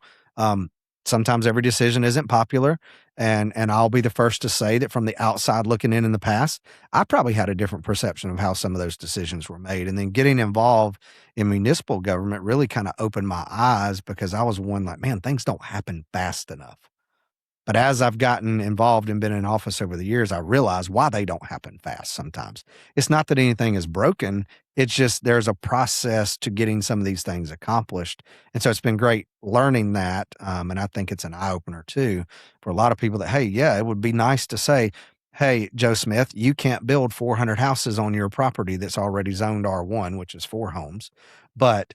Speaker 2: Sometimes every decision isn't popular. And I'll be the first to say that from the outside looking in the past, I probably had a different perception of how some of those decisions were made. And then getting involved in municipal government really kind of opened my eyes, because I was one like, man, things don't happen fast enough. But as I've gotten involved and been in office over the years, I realize why they don't happen fast sometimes. It's not that anything is broken. It's just there's a process to getting some of these things accomplished. And so it's been great learning that. And I think it's an eye-opener too for a lot of people that, hey, yeah, it would be nice to say, hey, Joe Smith, you can't build 400 houses on your property that's already zoned R1, which is 4 homes. But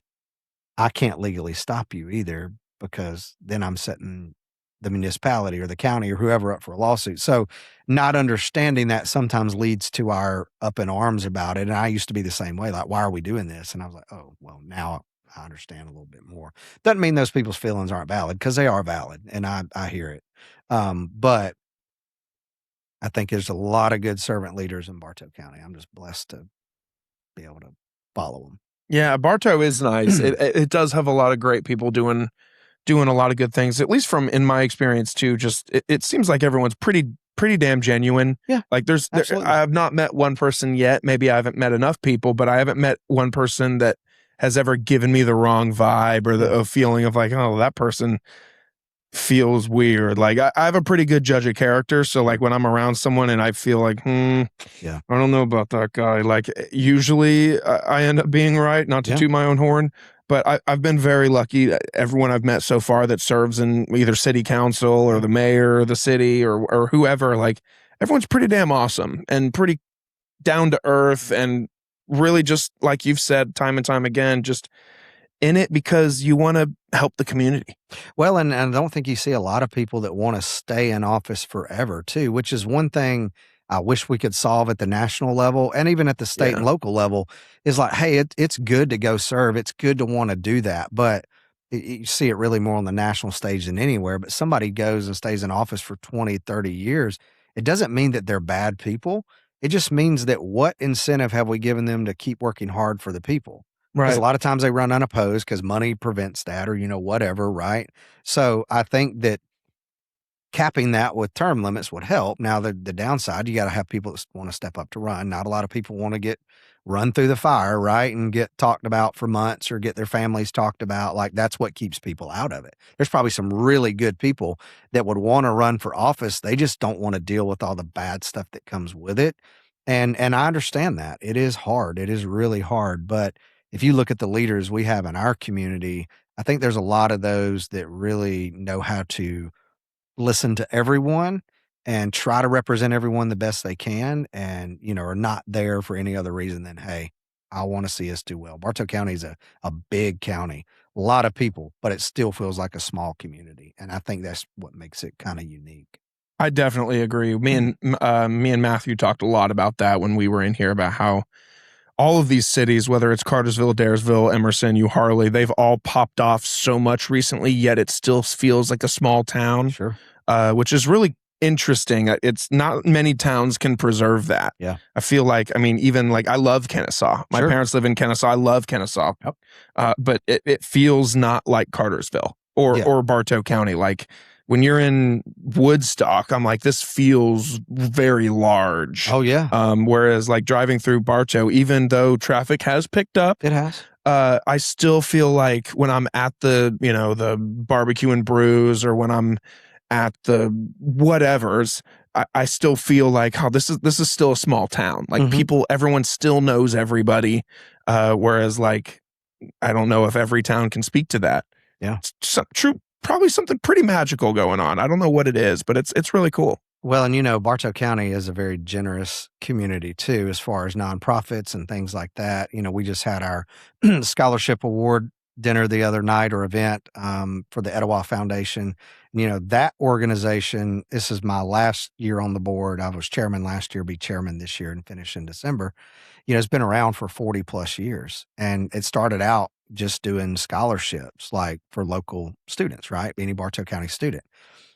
Speaker 2: I can't legally stop you either, because then I'm setting the municipality or the county or whoever up for a lawsuit. So not understanding that sometimes leads to our up in arms about it. And I used to be the same way, like, why are we doing this? And I was like, oh, well, now I understand a little bit more. Doesn't mean those people's feelings aren't valid, because they are valid, and I hear it. But I think there's a lot of good servant leaders in Bartow County. I'm just blessed to be able to follow them.
Speaker 1: Yeah, Bartow is nice. It does have a lot of great people doing a lot of good things, at least from in my experience too. Just it seems like everyone's pretty damn genuine.
Speaker 2: Yeah,
Speaker 1: like I have not met one person yet. Maybe I haven't met enough people, but I haven't met one person that has ever given me the wrong vibe or the feeling of like, oh, that person feels weird. Like I have a pretty good judge of character. So like when I'm around someone and I feel like, I don't know about that guy. Like usually I end up being right, not to toot my own horn. But I've been very lucky. Everyone I've met so far that serves in either city council or the mayor or the city or whoever, like everyone's pretty damn awesome and pretty down to earth, and really just like you've said time and time again, just in it because you want to help the community.
Speaker 2: Well, and I don't think you see a lot of people that want to stay in office forever too, which is one thing I wish we could solve at the national level, and even at the state and local level, is like, hey, it's good to go serve. It's good to want to do that. But you see it really more on the national stage than anywhere. But somebody goes and stays in office for 20, 30 years. It doesn't mean that they're bad people. It just means that what incentive have we given them to keep working hard for the people? Because a lot of times they run unopposed because money prevents that, or, whatever, right? So I think that capping that with term limits would help. Now, the downside, you got to have people that want to step up to run. Not a lot of people want to get run through the fire, right? And get talked about for months or get their families talked about. Like, that's what keeps people out of it. There's probably some really good people that would want to run for office. They just don't want to deal with all the bad stuff that comes with it. And I understand that. It is hard. It is really hard. But if you look at the leaders we have in our community, I think there's a lot of those that really know how to listen to everyone and try to represent everyone the best they can, and, are not there for any other reason than, hey, I want to see us do well. Bartow County is a big county, a lot of people, but it still feels like a small community. And I think that's what makes it kind of unique.
Speaker 1: I definitely agree. Me and Matthew talked a lot about that when we were in here, about how all of these cities, whether it's Cartersville, Daresville, Emerson, Euharlee, they've all popped off so much recently, yet it still feels like a small town,
Speaker 2: Sure.
Speaker 1: which is really interesting. It's not many towns can preserve that.
Speaker 2: Yeah.
Speaker 1: I feel like, I mean, even like I love Kennesaw. My
Speaker 2: Sure.
Speaker 1: parents live in Kennesaw. I love Kennesaw.
Speaker 2: Yep.
Speaker 1: But it feels not like Cartersville or Bartow County. Like when you're in Woodstock, I'm like, this feels very large.
Speaker 2: Oh, yeah.
Speaker 1: Whereas like driving through Bartow, even though traffic has picked up,
Speaker 2: It has.
Speaker 1: I still feel like when I'm at the, the barbecue and brews, or when I'm at the whatevers, I still feel like, oh, this is still a small town. Like everyone still knows everybody. Whereas like, I don't know if every town can speak to that.
Speaker 2: Yeah.
Speaker 1: It's true. Probably something pretty magical going on. I don't know what it is, but it's really cool.
Speaker 2: Well, and Bartow County is a very generous community too, as far as nonprofits and things like that. We just had our scholarship award dinner the other night, or event, for the Etowah Foundation. That organization, this is my last year on the board. I was chairman last year, be chairman this year, and finish in December. It's been around for 40 plus years, and it started out just doing scholarships, like for local students, right? Any Bartow County student.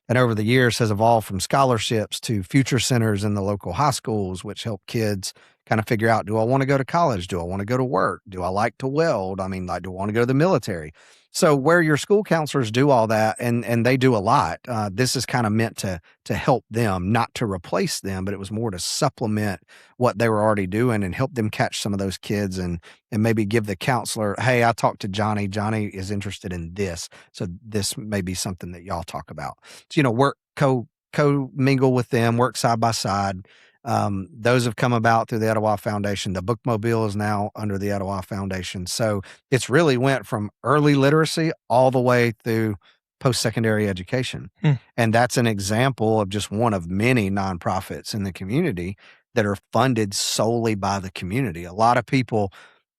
Speaker 2: And over the years has evolved from scholarships to future centers in the local high schools, which help kids kind of figure out, do I want to go to college? Do I want to go to work? Do I like to weld? I mean, like, do I want to go to the military? So where your school counselors do all that, and they do a lot, this is kind of meant to help them, not to replace them, but it was more to supplement what they were already doing and help them catch some of those kids, and maybe give the counselor, hey, I talked to Johnny. Johnny is interested in this. So this may be something that y'all talk about. So, work, co-mingle with them, work side by side. Those have come about through the Etowah Foundation. The Bookmobile is now under the Etowah Foundation. So it's really went from early literacy all the way through post-secondary education. And that's an example of just one of many nonprofits in the community that are funded solely by the community. A lot of people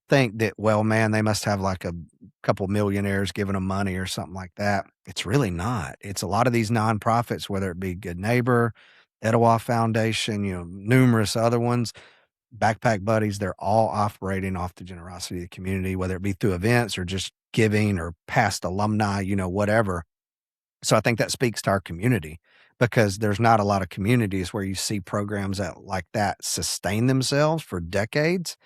Speaker 2: think that, well, man, they must have like a couple millionaires giving them money or something like that. It's really not. It's a lot of these nonprofits, whether it be Good Neighbor, Etowah Foundation, numerous other ones, Backpack Buddies, they're all operating off the generosity of the community, whether it be through events or just giving or past alumni, whatever. So I think that speaks to our community, because there's not a lot of communities where you see programs like that sustain themselves for decades,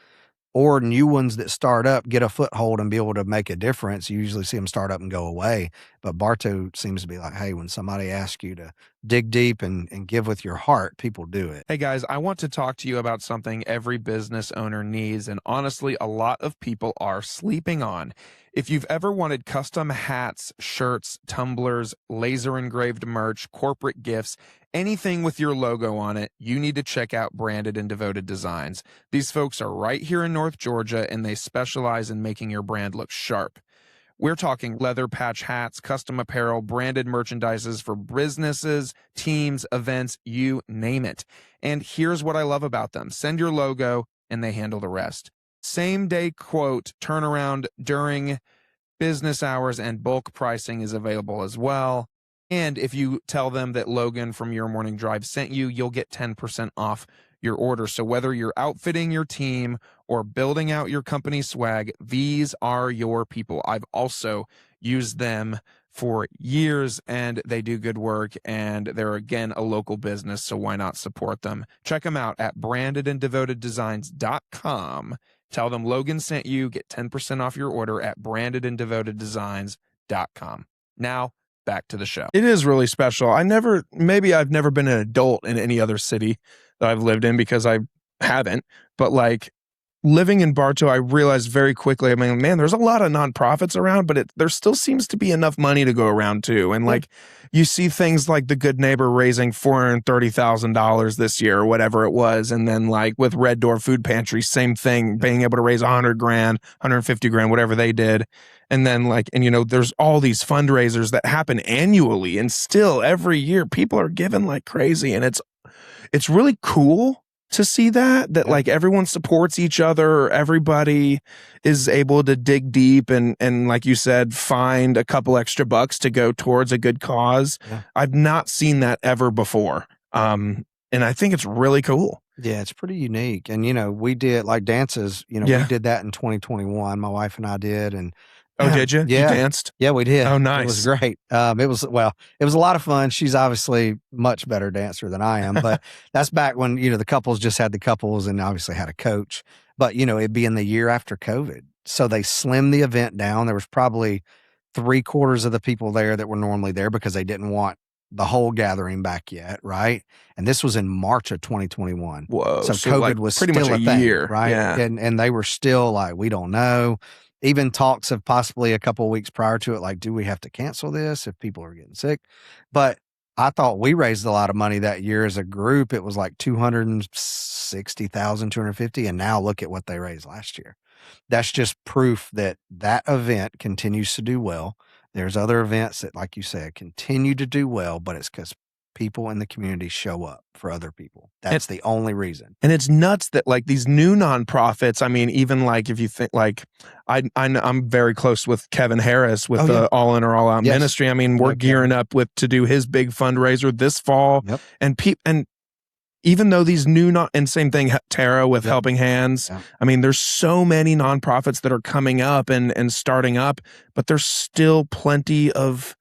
Speaker 2: or new ones that start up, get a foothold and be able to make a difference. You usually see them start up and go away. But Bartow seems to be like, hey, when somebody asks you to dig deep and give with your heart, people do it.
Speaker 1: Hey guys, I want to talk to you about something every business owner needs, and honestly, a lot of people are sleeping on. If you've ever wanted custom hats, shirts, tumblers, laser engraved merch, corporate gifts, anything with your logo on it, you need to check out Branded and Devoted Designs. These folks are right here in North Georgia, and they specialize in making your brand look sharp. We're talking leather patch hats, custom apparel, branded merchandises for businesses, teams, events, you name it. And here's what I love about them. Send your logo and they handle the rest. Same day quote turnaround during business hours, and bulk pricing is available as well. And if you tell them that Logan from Your Morning Drive sent you, you'll get 10% off your order. So whether you're outfitting your team or building out your company swag, these are your people. I've also used them for years, and they do good work, and they're, again, a local business, so why not support them? Check them out at brandedanddevoteddesigns.com. Tell them Logan sent you. Get 10% off your order at brandedanddevoteddesigns.com. Now, back to the show. It is really special. I've never been an adult in any other city that I've lived in, because I haven't, but like living in Bartow, I realized very quickly, I mean, man, there's a lot of nonprofits around, but there still seems to be enough money to go around too. And like, you see things like the Good Neighbor raising $430,000 this year or whatever it was. And then like with Red Door Food Pantry, same thing, being able to raise $100,000, $150,000, whatever they did. And then like, and there's all these fundraisers that happen annually, and still every year people are giving like crazy. And it's really cool to see that like everyone supports each other. Everybody is able to dig deep and like you said, find a couple extra bucks to go towards a good cause. I've not seen that ever before. And I think it's really cool.
Speaker 2: Yeah, it's pretty unique. And, we did like dances, we
Speaker 1: Yeah.
Speaker 2: did that in 2021. My wife and I did. And
Speaker 1: Oh, did you? You
Speaker 2: yeah,
Speaker 1: danced?
Speaker 2: yeah, we did.
Speaker 1: Oh,
Speaker 2: It was
Speaker 1: nice.
Speaker 2: great. It was a lot of fun. She's obviously much better dancer than I am, but that's back when, the couples just had the couples and obviously had a coach. But, it'd be in the year after COVID. So they slimmed the event down. There was probably 3/4 of the people there that were normally there because they didn't want the whole gathering back yet, right? And this was in March of 2021.
Speaker 1: Whoa.
Speaker 2: So
Speaker 1: So like
Speaker 2: COVID was
Speaker 1: pretty much
Speaker 2: still
Speaker 1: a
Speaker 2: a thing,
Speaker 1: year.
Speaker 2: right?
Speaker 1: Yeah.
Speaker 2: And they were still like, we don't know. Even talks of possibly a couple of weeks prior to it, like, do we have to cancel this if people are getting sick? But I thought we raised a lot of money that year as a group. It was like 260,000, 250, and now look at what they raised last year. That's just proof that that event continues to do well. There's other events that, like you said, continue to do well, but it's because people in the community show up for other people. That's the only reason.
Speaker 1: And it's nuts that like these new nonprofits, I mean, even like if you think like I'm very close with Kevin Harris with the All In or All Out
Speaker 2: Yes.
Speaker 1: Ministry. I mean, we're gearing up to do his big fundraiser this fall.
Speaker 2: Yep.
Speaker 1: And even though these and same thing, Tara with Helping Hands.
Speaker 2: Yep.
Speaker 1: I mean, there's so many nonprofits that are coming up and starting up, but there's still plenty of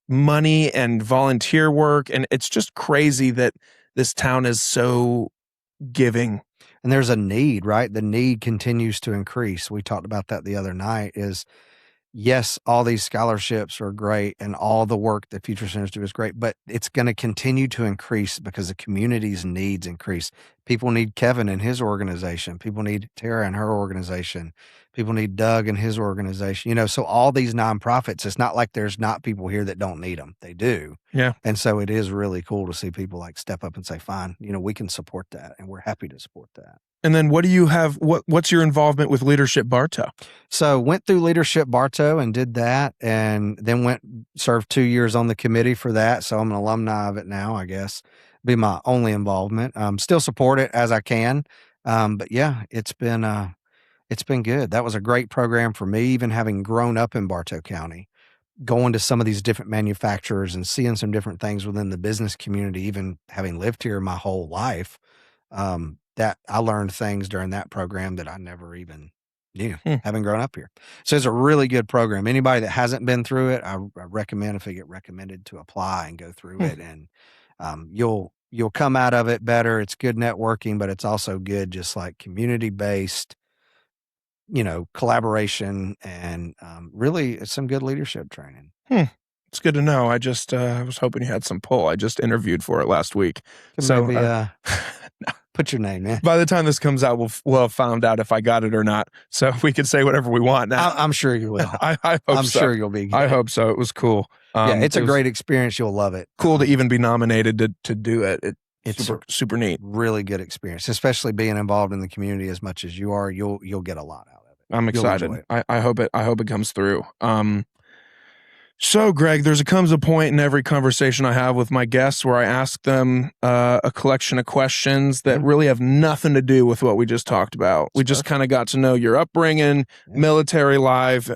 Speaker 1: money and volunteer work. And it's just crazy that this town is so giving.
Speaker 2: And there's a need, right? The need continues to increase. We talked about that the other night is, yes, all these scholarships are great and all the work that Future Centers do is great, but it's going to continue to increase because the community's needs increase. People need Kevin and his organization. People need Tara and her organization. People need Doug and his organization. So all these nonprofits, it's not like there's not people here that don't need them. They do.
Speaker 1: Yeah.
Speaker 2: And so it is really cool to see people like step up and say, fine, we can support that. And we're happy to support that.
Speaker 1: And then what do you have? What's your involvement with Leadership Bartow?
Speaker 2: So went through Leadership Bartow and did that, and then served 2 years on the committee for that. So I'm an alumni of it now, I guess. Be my only involvement. Still support it as I can. But yeah, it's been good. That was a great program for me, even having grown up in Bartow County, going to some of these different manufacturers and seeing some different things within the business community, even having lived here my whole life. That I learned things during that program that I never even knew, having grown up here. So it's a really good program. Anybody that hasn't been through it, I recommend, if they get recommended, to apply and go through it. And you'll come out of it better. It's good networking, but it's also good, just like community-based, collaboration, and really it's some good leadership training.
Speaker 1: It's good to know. I just I was hoping you had some pull. I just interviewed for it last week.
Speaker 2: So maybe put your name in.
Speaker 1: By the time this comes out, we'll have found out if I got it or not. So we can say whatever we want now.
Speaker 2: I'm sure you will.
Speaker 1: I hope
Speaker 2: I'm
Speaker 1: so.
Speaker 2: sure you'll be good.
Speaker 1: I hope so. It was cool.
Speaker 2: It's a great experience. You'll love it.
Speaker 1: Cool to even be nominated to do it. It's super neat.
Speaker 2: Really good experience, especially being involved in the community as much as you are. You'll get a lot out of it.
Speaker 1: I'm excited. I hope it comes through. So, Greg, comes a point in every conversation I have with my guests where I ask them a collection of questions that really have nothing to do with what we just talked about. We just kind of got to know your upbringing, military life,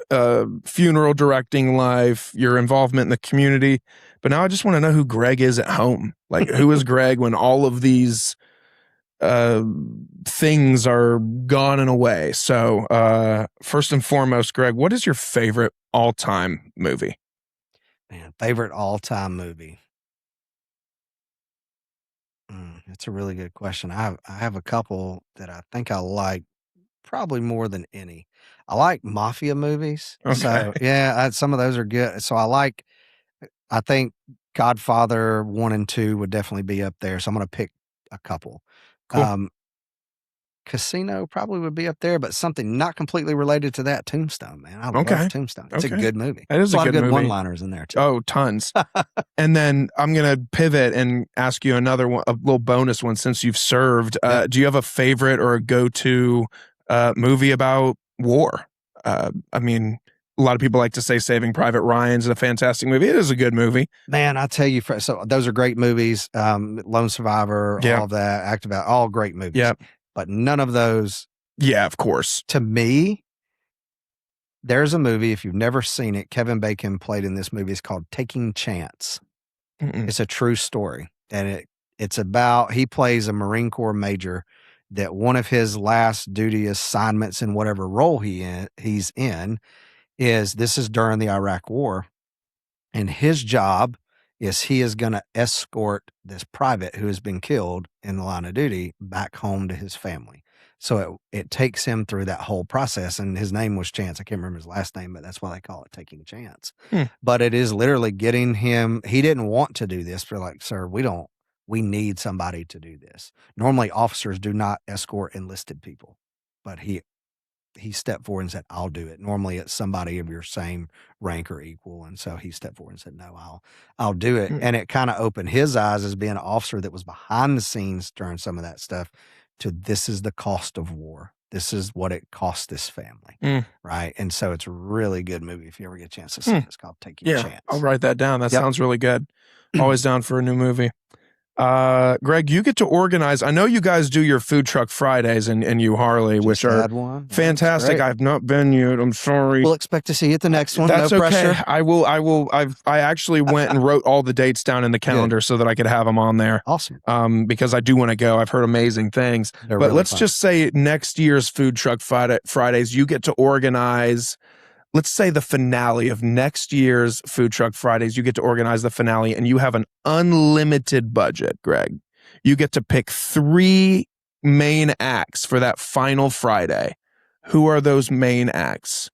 Speaker 1: funeral directing life, your involvement in the community. But now I just want to know who Greg is at home. Like, who is Greg when all of these things are gone and away? So, first and foremost, Greg, what is your favorite all-time movie?
Speaker 2: Man, favorite all-time movie. That's a really good question. I have a couple that I think I like probably more than any. I like mafia movies.
Speaker 1: Okay.
Speaker 2: So yeah, some of those are good. So I think Godfather 1 and 2 would definitely be up there. So I'm going to pick a couple.
Speaker 1: Cool.
Speaker 2: Casino probably would be up there, but something not completely related to that. Tombstone, man. I love Tombstone. It's a good movie.
Speaker 1: It is a good movie.
Speaker 2: One-liners in there too.
Speaker 1: Oh, tons. And then I'm going to pivot and ask you another one, a little bonus one, since you've served. Do you have a favorite or a go-to movie about war? I mean, a lot of people like to say Saving Private Ryan's a fantastic movie. It is a good movie.
Speaker 2: Man, I tell you, so those are great movies. Lone Survivor, all of that, Active Out, all great movies.
Speaker 1: Yeah.
Speaker 2: But none of those.
Speaker 1: Yeah, of course.
Speaker 2: To me, there's a movie, if you've never seen it, Kevin Bacon played in this movie. It's called Taking Chance. It's a true story. And It's about, he plays a Marine Corps major that one of his last duty assignments in whatever role he's in is, this is during the Iraq War. And his job is he is going to escort this private who has been killed in the line of duty back home to his family. So it takes him through that whole process. And his name was Chance. I can't remember his last name, but that's why they call it Taking a Chance. But it is literally getting him. He didn't want to do this. But like, sir, we need somebody to do this. Normally officers do not escort enlisted people, but he stepped forward and said, I'll do it. Normally it's somebody of your same rank or equal. And so he stepped forward and said, no, I'll do it. And it kind of opened his eyes as being an officer that was behind the scenes during some of that stuff to, this is the cost of war. This is what it cost this family. Right. And so it's a really good movie. If you ever get a chance to see it, it's called Taking a Chance.
Speaker 1: I'll write that down. That sounds really good. Always down for a new movie. Greg, you get to organize. I know you guys do your food truck Fridays in Euharlee, which are fantastic. I've not been yet. I'm sorry.
Speaker 2: We'll expect to see you at the next one.
Speaker 1: That's
Speaker 2: no
Speaker 1: okay.
Speaker 2: pressure.
Speaker 1: I will. I actually went and wrote all the dates down in the calendar so that I could have them on there.
Speaker 2: Awesome.
Speaker 1: Because I do want to go. I've heard amazing things.
Speaker 2: They're
Speaker 1: but
Speaker 2: really
Speaker 1: let's
Speaker 2: fun.
Speaker 1: just say next year's food truck Fridays, you get to organize. Let's say the finale of next year's Food Truck Fridays, you get to organize the finale and you have an unlimited budget, Greg. You get to pick 3 main acts for that final Friday. Who are those main acts?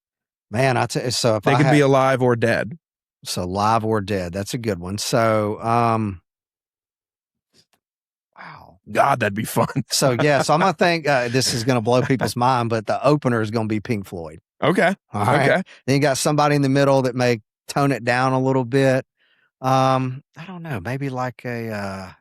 Speaker 2: Man, I tell you, so if
Speaker 1: they could be alive or dead.
Speaker 2: So live or dead. That's a good one. So, wow.
Speaker 1: God, that'd be fun.
Speaker 2: So I'm going to think this is going to blow people's mind, but the opener is going to be Pink Floyd.
Speaker 1: Okay.
Speaker 2: All right.
Speaker 1: Okay.
Speaker 2: Then you got somebody in the middle that may tone it down a little bit. I don't know. Maybe like a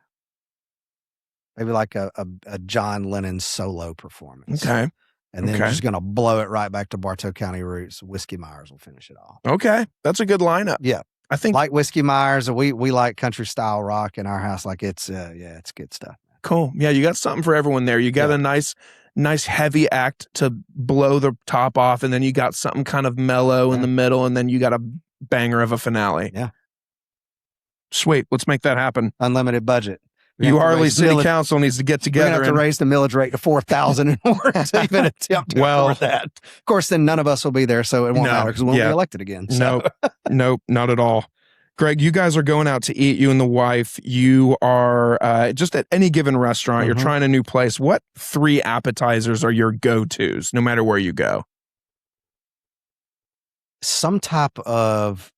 Speaker 2: John Lennon solo performance.
Speaker 1: Okay.
Speaker 2: And then just going to blow it right back to Bartow County roots. Whiskey Myers will finish it off.
Speaker 1: Okay. That's a good lineup.
Speaker 2: Yeah.
Speaker 1: I think
Speaker 2: like Whiskey Myers, we like country style rock in our house. Like it's good stuff.
Speaker 1: Cool. Yeah. You got something for everyone there. You got a nice heavy act to blow the top off, and then you got something kind of mellow in the middle, and then you got a banger of a finale.
Speaker 2: Yeah.
Speaker 1: Sweet. Let's make that happen.
Speaker 2: Unlimited budget.
Speaker 1: Euharlee City Council needs to get together.
Speaker 2: We're going to have to raise the millage rate to 4,000 in order to even attempt to afford that. Of course, then none of us will be there, so it won't matter because we won't be elected again. So.
Speaker 1: Nope, not at all. Greg, you guys are going out to eat, you and the wife. You are just at any given restaurant. You're trying a new place. What 3 appetizers are your go-tos, no matter where you go?
Speaker 2: Some type of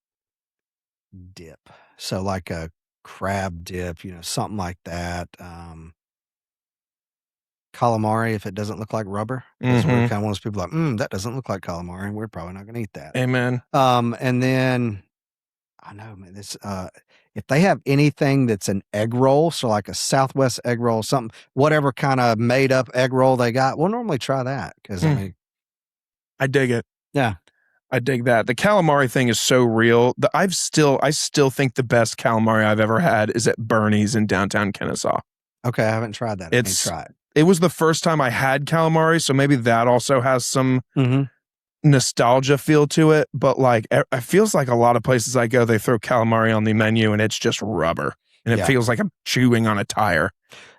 Speaker 2: dip. So like a crab dip, something like that. Calamari, if it doesn't look like rubber. That's where kind of one of those people like, that doesn't look like calamari. We're probably not going to eat that.
Speaker 1: Amen.
Speaker 2: And then I know, man, this, if they have anything that's an egg roll, so like a Southwest egg roll, something, whatever kind of made up egg roll they got, we'll normally try that. Cause
Speaker 1: I dig it.
Speaker 2: Yeah.
Speaker 1: I dig that. The calamari thing is so real. I still think the best calamari I've ever had is at Bernie's in downtown Kennesaw.
Speaker 2: Okay. I haven't tried that.
Speaker 1: It was the first time I had calamari. So maybe that also has some nostalgia feel to it, but like it feels like a lot of places I go, they throw calamari on the menu and it's just rubber and it feels like I'm chewing on a tire.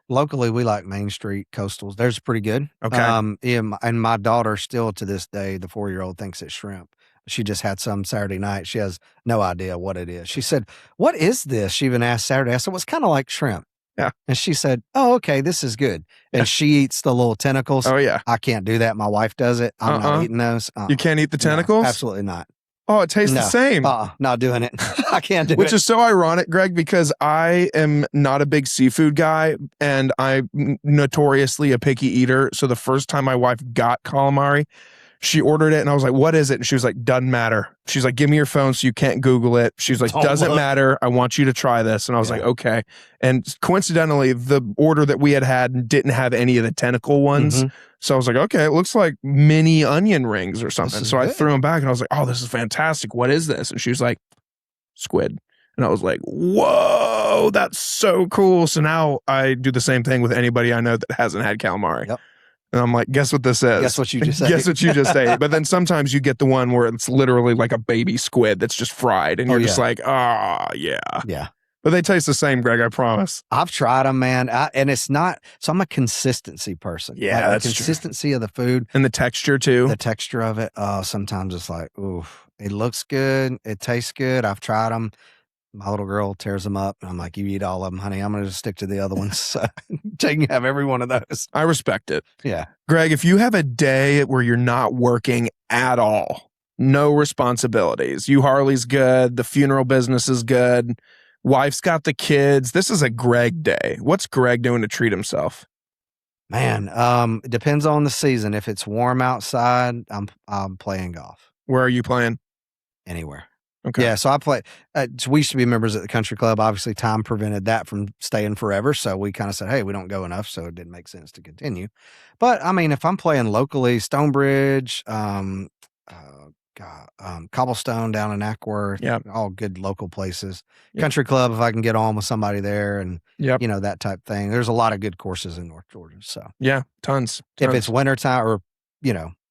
Speaker 2: Locally, we like Main Street Coastals. Theirs pretty good.
Speaker 1: Okay.
Speaker 2: And my daughter still to this day, the 4-year-old thinks it's shrimp. She just had some Saturday night. She has no idea what it is. She said, "What is this?" She even asked Saturday. I said, "Well, it's kind of like shrimp."
Speaker 1: Yeah.
Speaker 2: And she said, "Oh, okay, this is good." And she eats the little tentacles.
Speaker 1: Oh, yeah.
Speaker 2: I can't do that. My wife does it. I'm not eating those.
Speaker 1: You can't eat the tentacles?
Speaker 2: No, absolutely not.
Speaker 1: Oh, it tastes the same.
Speaker 2: Not doing it. I can't do it.
Speaker 1: Which is so ironic, Greg, because I am not a big seafood guy and I'm notoriously a picky eater. So the first time my wife got calamari, she ordered it and I was like, "What is it?" And she was like, "Doesn't matter." She's like, "Give me your phone so you can't Google it." She's like, "Doesn't matter. I want you to try this." And I was like, "Okay." And coincidentally, the order that we had didn't have any of the tentacle ones. So I was like, "Okay, it looks like mini onion rings or something." So I threw them back and I was like, "Oh, this is fantastic. What is this?" And she was like, "Squid." And I was like, "Whoa, that's so cool." So now I do the same thing with anybody I know that hasn't had calamari.
Speaker 2: Yep.
Speaker 1: And I'm like, "Guess what this is?"
Speaker 2: Guess what you just said.
Speaker 1: Guess what you just ate. But then sometimes you get the one where it's literally like a baby squid that's just fried. And you're just like, "Oh, yeah.
Speaker 2: Yeah.
Speaker 1: But they taste the same, Greg, I promise.
Speaker 2: I've tried them, man. And it's not, so I'm a consistency person.
Speaker 1: Yeah,
Speaker 2: like
Speaker 1: that's
Speaker 2: the consistency of the food.
Speaker 1: And the texture too.
Speaker 2: The texture of it. Sometimes it's like, ooh, it looks good. It tastes good. I've tried them. My little girl tears them up, and I'm like, you eat all of them, honey. I'm going to just stick to the other ones. So you can have every one of those.
Speaker 1: I respect it.
Speaker 2: Yeah.
Speaker 1: Greg, if you have a day where you're not working at all, no responsibilities, Euharlee's good, the funeral business is good, wife's got the kids, this is a Greg day. What's Greg doing to treat himself?
Speaker 2: Man, it depends on the season. If it's warm outside, I'm playing golf.
Speaker 1: Where are you playing?
Speaker 2: Anywhere.
Speaker 1: Okay.
Speaker 2: Yeah, so I play. So we used to be members at the country club. Obviously, time prevented that from staying forever. So we kind of said, hey, we don't go enough. So it didn't make sense to continue. But I mean, if I'm playing locally, Stonebridge, Cobblestone down in Ackworth, all good local places. Yep. Country club, if I can get on with somebody there and, that type thing. There's a lot of good courses in North Georgia. So,
Speaker 1: yeah, tons.
Speaker 2: If it's wintertime or,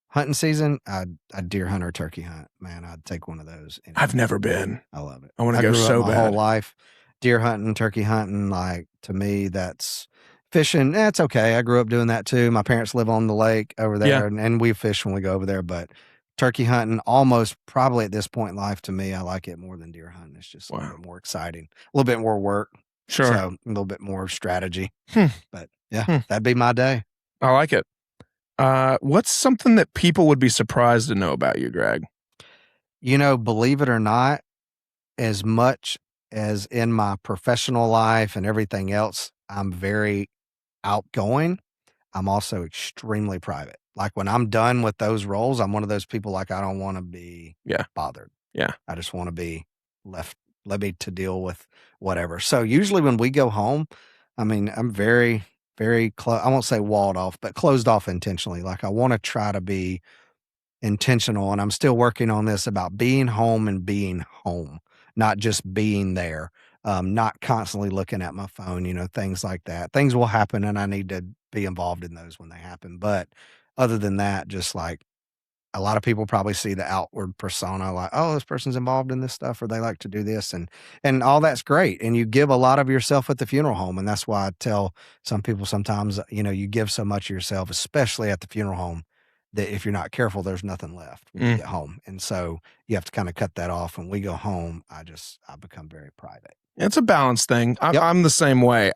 Speaker 2: hunting season, I'd deer hunt or turkey hunt. Man, I'd take one of those.
Speaker 1: I've never been.
Speaker 2: I love it.
Speaker 1: I want to go so
Speaker 2: bad. My whole life, deer hunting, turkey hunting. Like to me, that's fishing. It's okay. I grew up doing that too. My parents live on the lake over there, and we fish when we go over there. But turkey hunting, almost probably at this point in life, to me, I like it more than deer hunting. It's just a little bit more exciting, a little bit more work.
Speaker 1: Sure.
Speaker 2: So a little bit more strategy. But that'd be my day.
Speaker 1: I like it. What's something that people would be surprised to know about you, Greg?
Speaker 2: Believe it or not, as much as in my professional life and everything else, I'm very outgoing. I'm also extremely private. Like when I'm done with those roles, I'm one of those people like I don't want to be bothered.
Speaker 1: Yeah.
Speaker 2: I just want to be left to deal with whatever. So usually when we go home, I mean, I'm very, very close. I won't say walled off, but closed off intentionally. Like I want to try to be intentional, and I'm still working on this about being home and being home, not just being there, not constantly looking at my phone, things like that. Things will happen and I need to be involved in those when they happen. But other than that, just like a lot of people probably see the outward persona like, oh, this person's involved in this stuff or they like to do this and all that's great. And you give a lot of yourself at the funeral home. And that's why I tell some people sometimes, you give so much of yourself, especially at the funeral home, that if you're not careful, there's nothing left when you get home. And so you have to kind of cut that off. When we go home, I become very private.
Speaker 1: It's a balance thing. I'm the same way.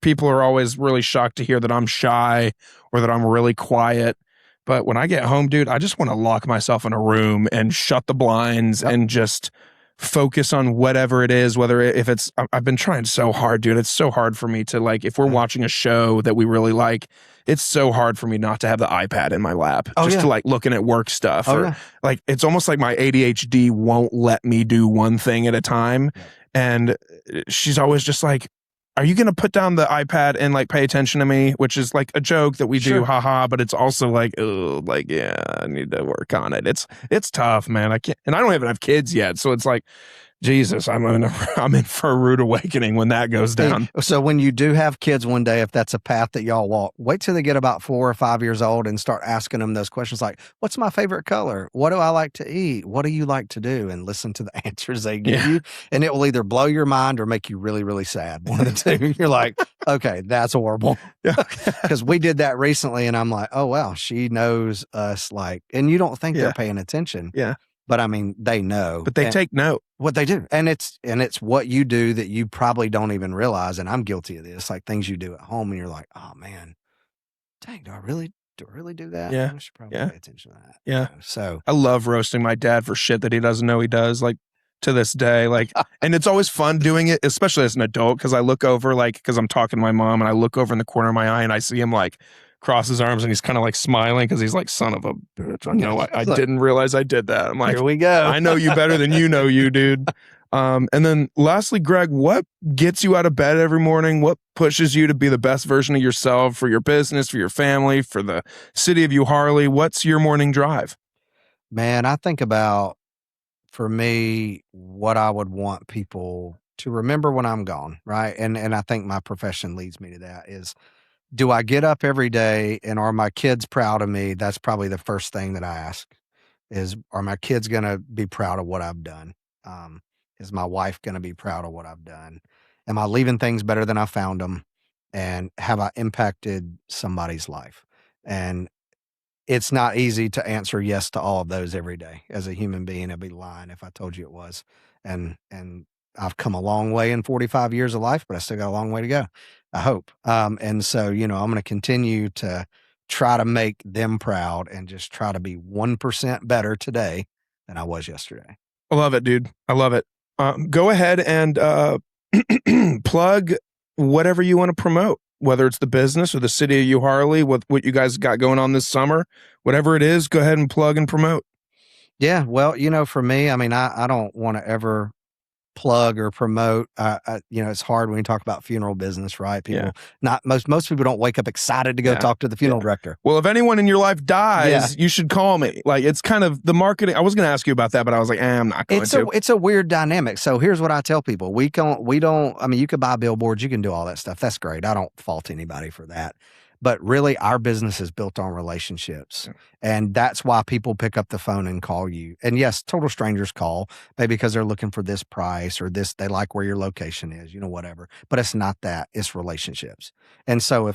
Speaker 1: People are always really shocked to hear that I'm shy or that I'm really quiet. But when I get home, dude, I just want to lock myself in a room and shut the blinds and just focus on whatever it is, I've been trying so hard, dude. It's so hard for me to like, if we're watching a show that we really like, it's so hard for me not to have the iPad in my lap to like looking at work stuff like, it's almost like my ADHD won't let me do one thing at a time. Yeah. And she's always just like, are you going to put down the iPad and like pay attention to me? Which is like a joke that we do, haha, but it's also like, oh, like, yeah, I need to work on it. It's tough, man. I can't, and I don't even have kids yet. So it's like, Jesus, I'm in for a rude awakening when that goes down.
Speaker 2: So when you do have kids one day, if that's a path that y'all walk, wait till they get about 4 or 5 years old and start asking them those questions like, what's my favorite color? What do I like to eat? What do you like to do? And listen to the answers they give you. And it will either blow your mind or make you really, really sad. One of the two. You're like, okay, that's horrible. Yeah. Because we did that recently and I'm like, oh, wow, she knows us like, and you don't think they're paying attention.
Speaker 1: Yeah.
Speaker 2: But I mean, they know.
Speaker 1: But they take note.
Speaker 2: What they do. And it's what you do that you probably don't even realize. And I'm guilty of this, like things you do at home and you're like, oh man, dang, do I really do that?
Speaker 1: Yeah.
Speaker 2: I should probably pay attention to that.
Speaker 1: Yeah.
Speaker 2: So
Speaker 1: I love roasting my dad for shit that he doesn't know he does. Like to this day, like, and it's always fun doing it, especially as an adult. Cause I look over cause I'm talking to my mom and I look over in the corner of my eye and I see him like cross his arms and he's kind of like smiling because he's like, son of a bitch. I didn't realize I did that. I'm like,
Speaker 2: here we go.
Speaker 1: I know you better than you know you, dude. And then lastly, Greg, what gets you out of bed every morning? What pushes you to be the best version of yourself for your business, for your family, for the city of Euharlee? What's your morning drive?
Speaker 2: Man, I think about, for me, what I would want people to remember when I'm gone, right? And I think my profession leads me to that is, do I get up every day and are my kids proud of me? That's probably the first thing that I ask is, are my kids going to be proud of what I've done? Is my wife going to be proud of what I've done? Am I leaving things better than I found them? And have I impacted somebody's life? And it's not easy to answer yes to all of those every day. As a human being, I'd be lying if I told you it was. And I've come a long way in 45 years of life, but I still got a long way to go, I hope. And so, I'm going to continue to try to make them proud and just try to be 1% better today than I was yesterday.
Speaker 1: I love it, dude. I love it. Go ahead and plug whatever you want to promote, whether it's the business or the city of Euharlee, what you guys got going on this summer, whatever it is, go ahead and plug and promote.
Speaker 2: Yeah. Well, for me, I mean, I don't want to ever plug or promote. It's hard when you talk about funeral business, right? People, not most people don't wake up excited to go talk to the funeral director.
Speaker 1: Well, if anyone in your life dies, you should call me. Like, it's kind of the marketing. I was going to ask you about that, but I was like, I'm not going to.
Speaker 2: It's a weird dynamic. So here's what I tell people. We don't, I mean, you could buy billboards, you can do all that stuff. That's great. I don't fault anybody for that. But really, our business is built on relationships. And that's why people pick up the phone and call you. And yes, total strangers call, maybe because they're looking for this price or this, they like where your location is, whatever. But it's not that, it's relationships. And so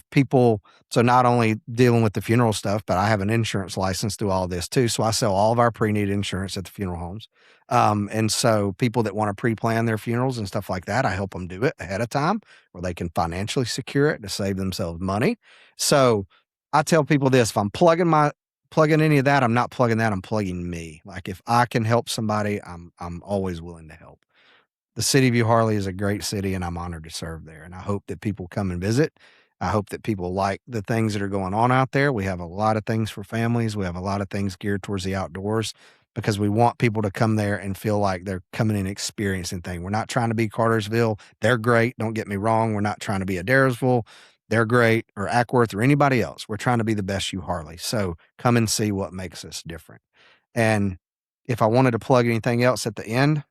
Speaker 2: so not only dealing with the funeral stuff, but I have an insurance license through all this too. So I sell all of our pre-need insurance at the funeral homes. And so people that want to pre-plan their funerals and stuff like that, I help them do it ahead of time where they can financially secure it to save themselves money. So I tell people this, if I'm plugging any of that, I'm not plugging that, I'm plugging me. Like if I can help somebody, I'm always willing to help. The city of Euharlee is a great city and I'm honored to serve there. And I hope that people come and visit. I hope that people like the things that are going on out there. We have a lot of things for families. We have a lot of things geared towards the outdoors because we want people to come there and feel like they're coming and experiencing things. We're not trying to be Cartersville. They're great. Don't get me wrong. We're not trying to be Adairsville. They're great, or Ackworth or anybody else. We're trying to be the best Euharlee. So come and see what makes us different. And if I wanted to plug anything else at the end,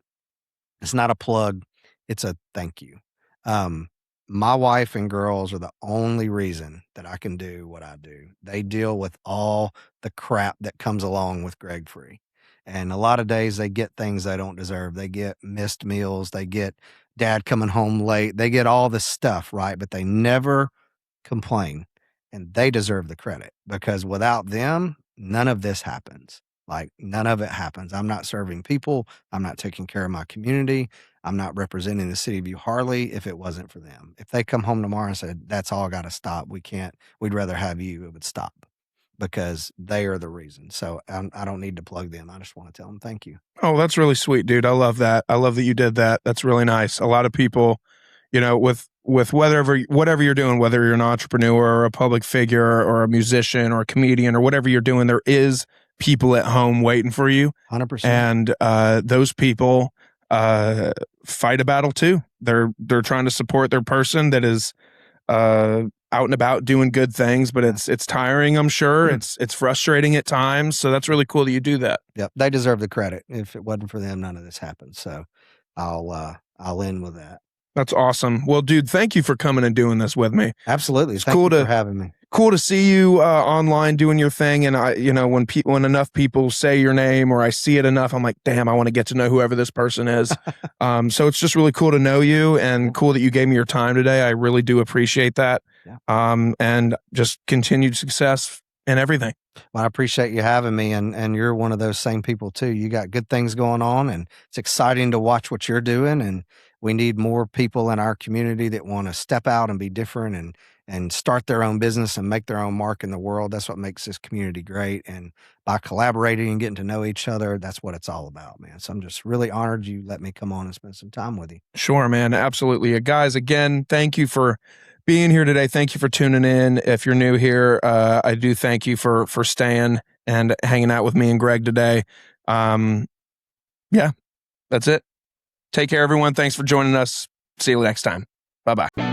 Speaker 2: it's not a plug. It's a thank you. My wife and girls are the only reason that I can do what I do. They deal with all the crap that comes along with Greg Free. And a lot of days they get things they don't deserve. They get missed meals. They get dad coming home late. They get all this stuff, right? But they never complain, and they deserve the credit because without them, none of this happens. Like none of it happens. I'm not serving people. I'm not taking care of my community. I'm not representing the city of Euharlee if it wasn't for them. If they come home tomorrow and said, that's all got to stop, we'd rather have you, it would stop because they are the reason. So I don't need to plug them. I just want to tell them thank you.
Speaker 1: Oh, that's really sweet, dude. I love that. I love that you did that. That's really nice. A lot of people, with whatever you're doing, whether you're an entrepreneur or a public figure or a musician or a comedian or whatever you're doing, there is people at home waiting for you.
Speaker 2: 100%.
Speaker 1: And those people fight a battle too. They're trying to support their person that is out and about doing good things, but it's tiring, I'm sure. It's frustrating at times. So that's really cool that you do that.
Speaker 2: Yep. They deserve the credit. If it wasn't for them, none of this happens. So I'll end with that.
Speaker 1: That's awesome. Well, dude, thank you for coming and doing this with me.
Speaker 2: Absolutely. Thank you for having me.
Speaker 1: Cool to see you online doing your thing. And when enough people say your name or I see it enough, I'm like, damn, I want to get to know whoever this person is. So it's just really cool to know you and cool that you gave me your time today. I really do appreciate that. Yeah. And just continued success and everything.
Speaker 2: Well, I appreciate you having me, and you're one of those same people too. You got good things going on, and it's exciting to watch what you're doing, and we need more people in our community that want to step out and be different and start their own business and make their own mark in the world. That's what makes this community great, and by collaborating and getting to know each other, that's what it's all about, man. So I'm just really honored you let me come on and spend some time with you.
Speaker 1: Sure, man. Absolutely. Guys, again, thank you for being here today. Thank you for tuning in. If you're new here, I do thank you for staying and hanging out with me and Greg today. Yeah, that's it. Take care, everyone. Thanks for joining us. See you next time. Bye-bye.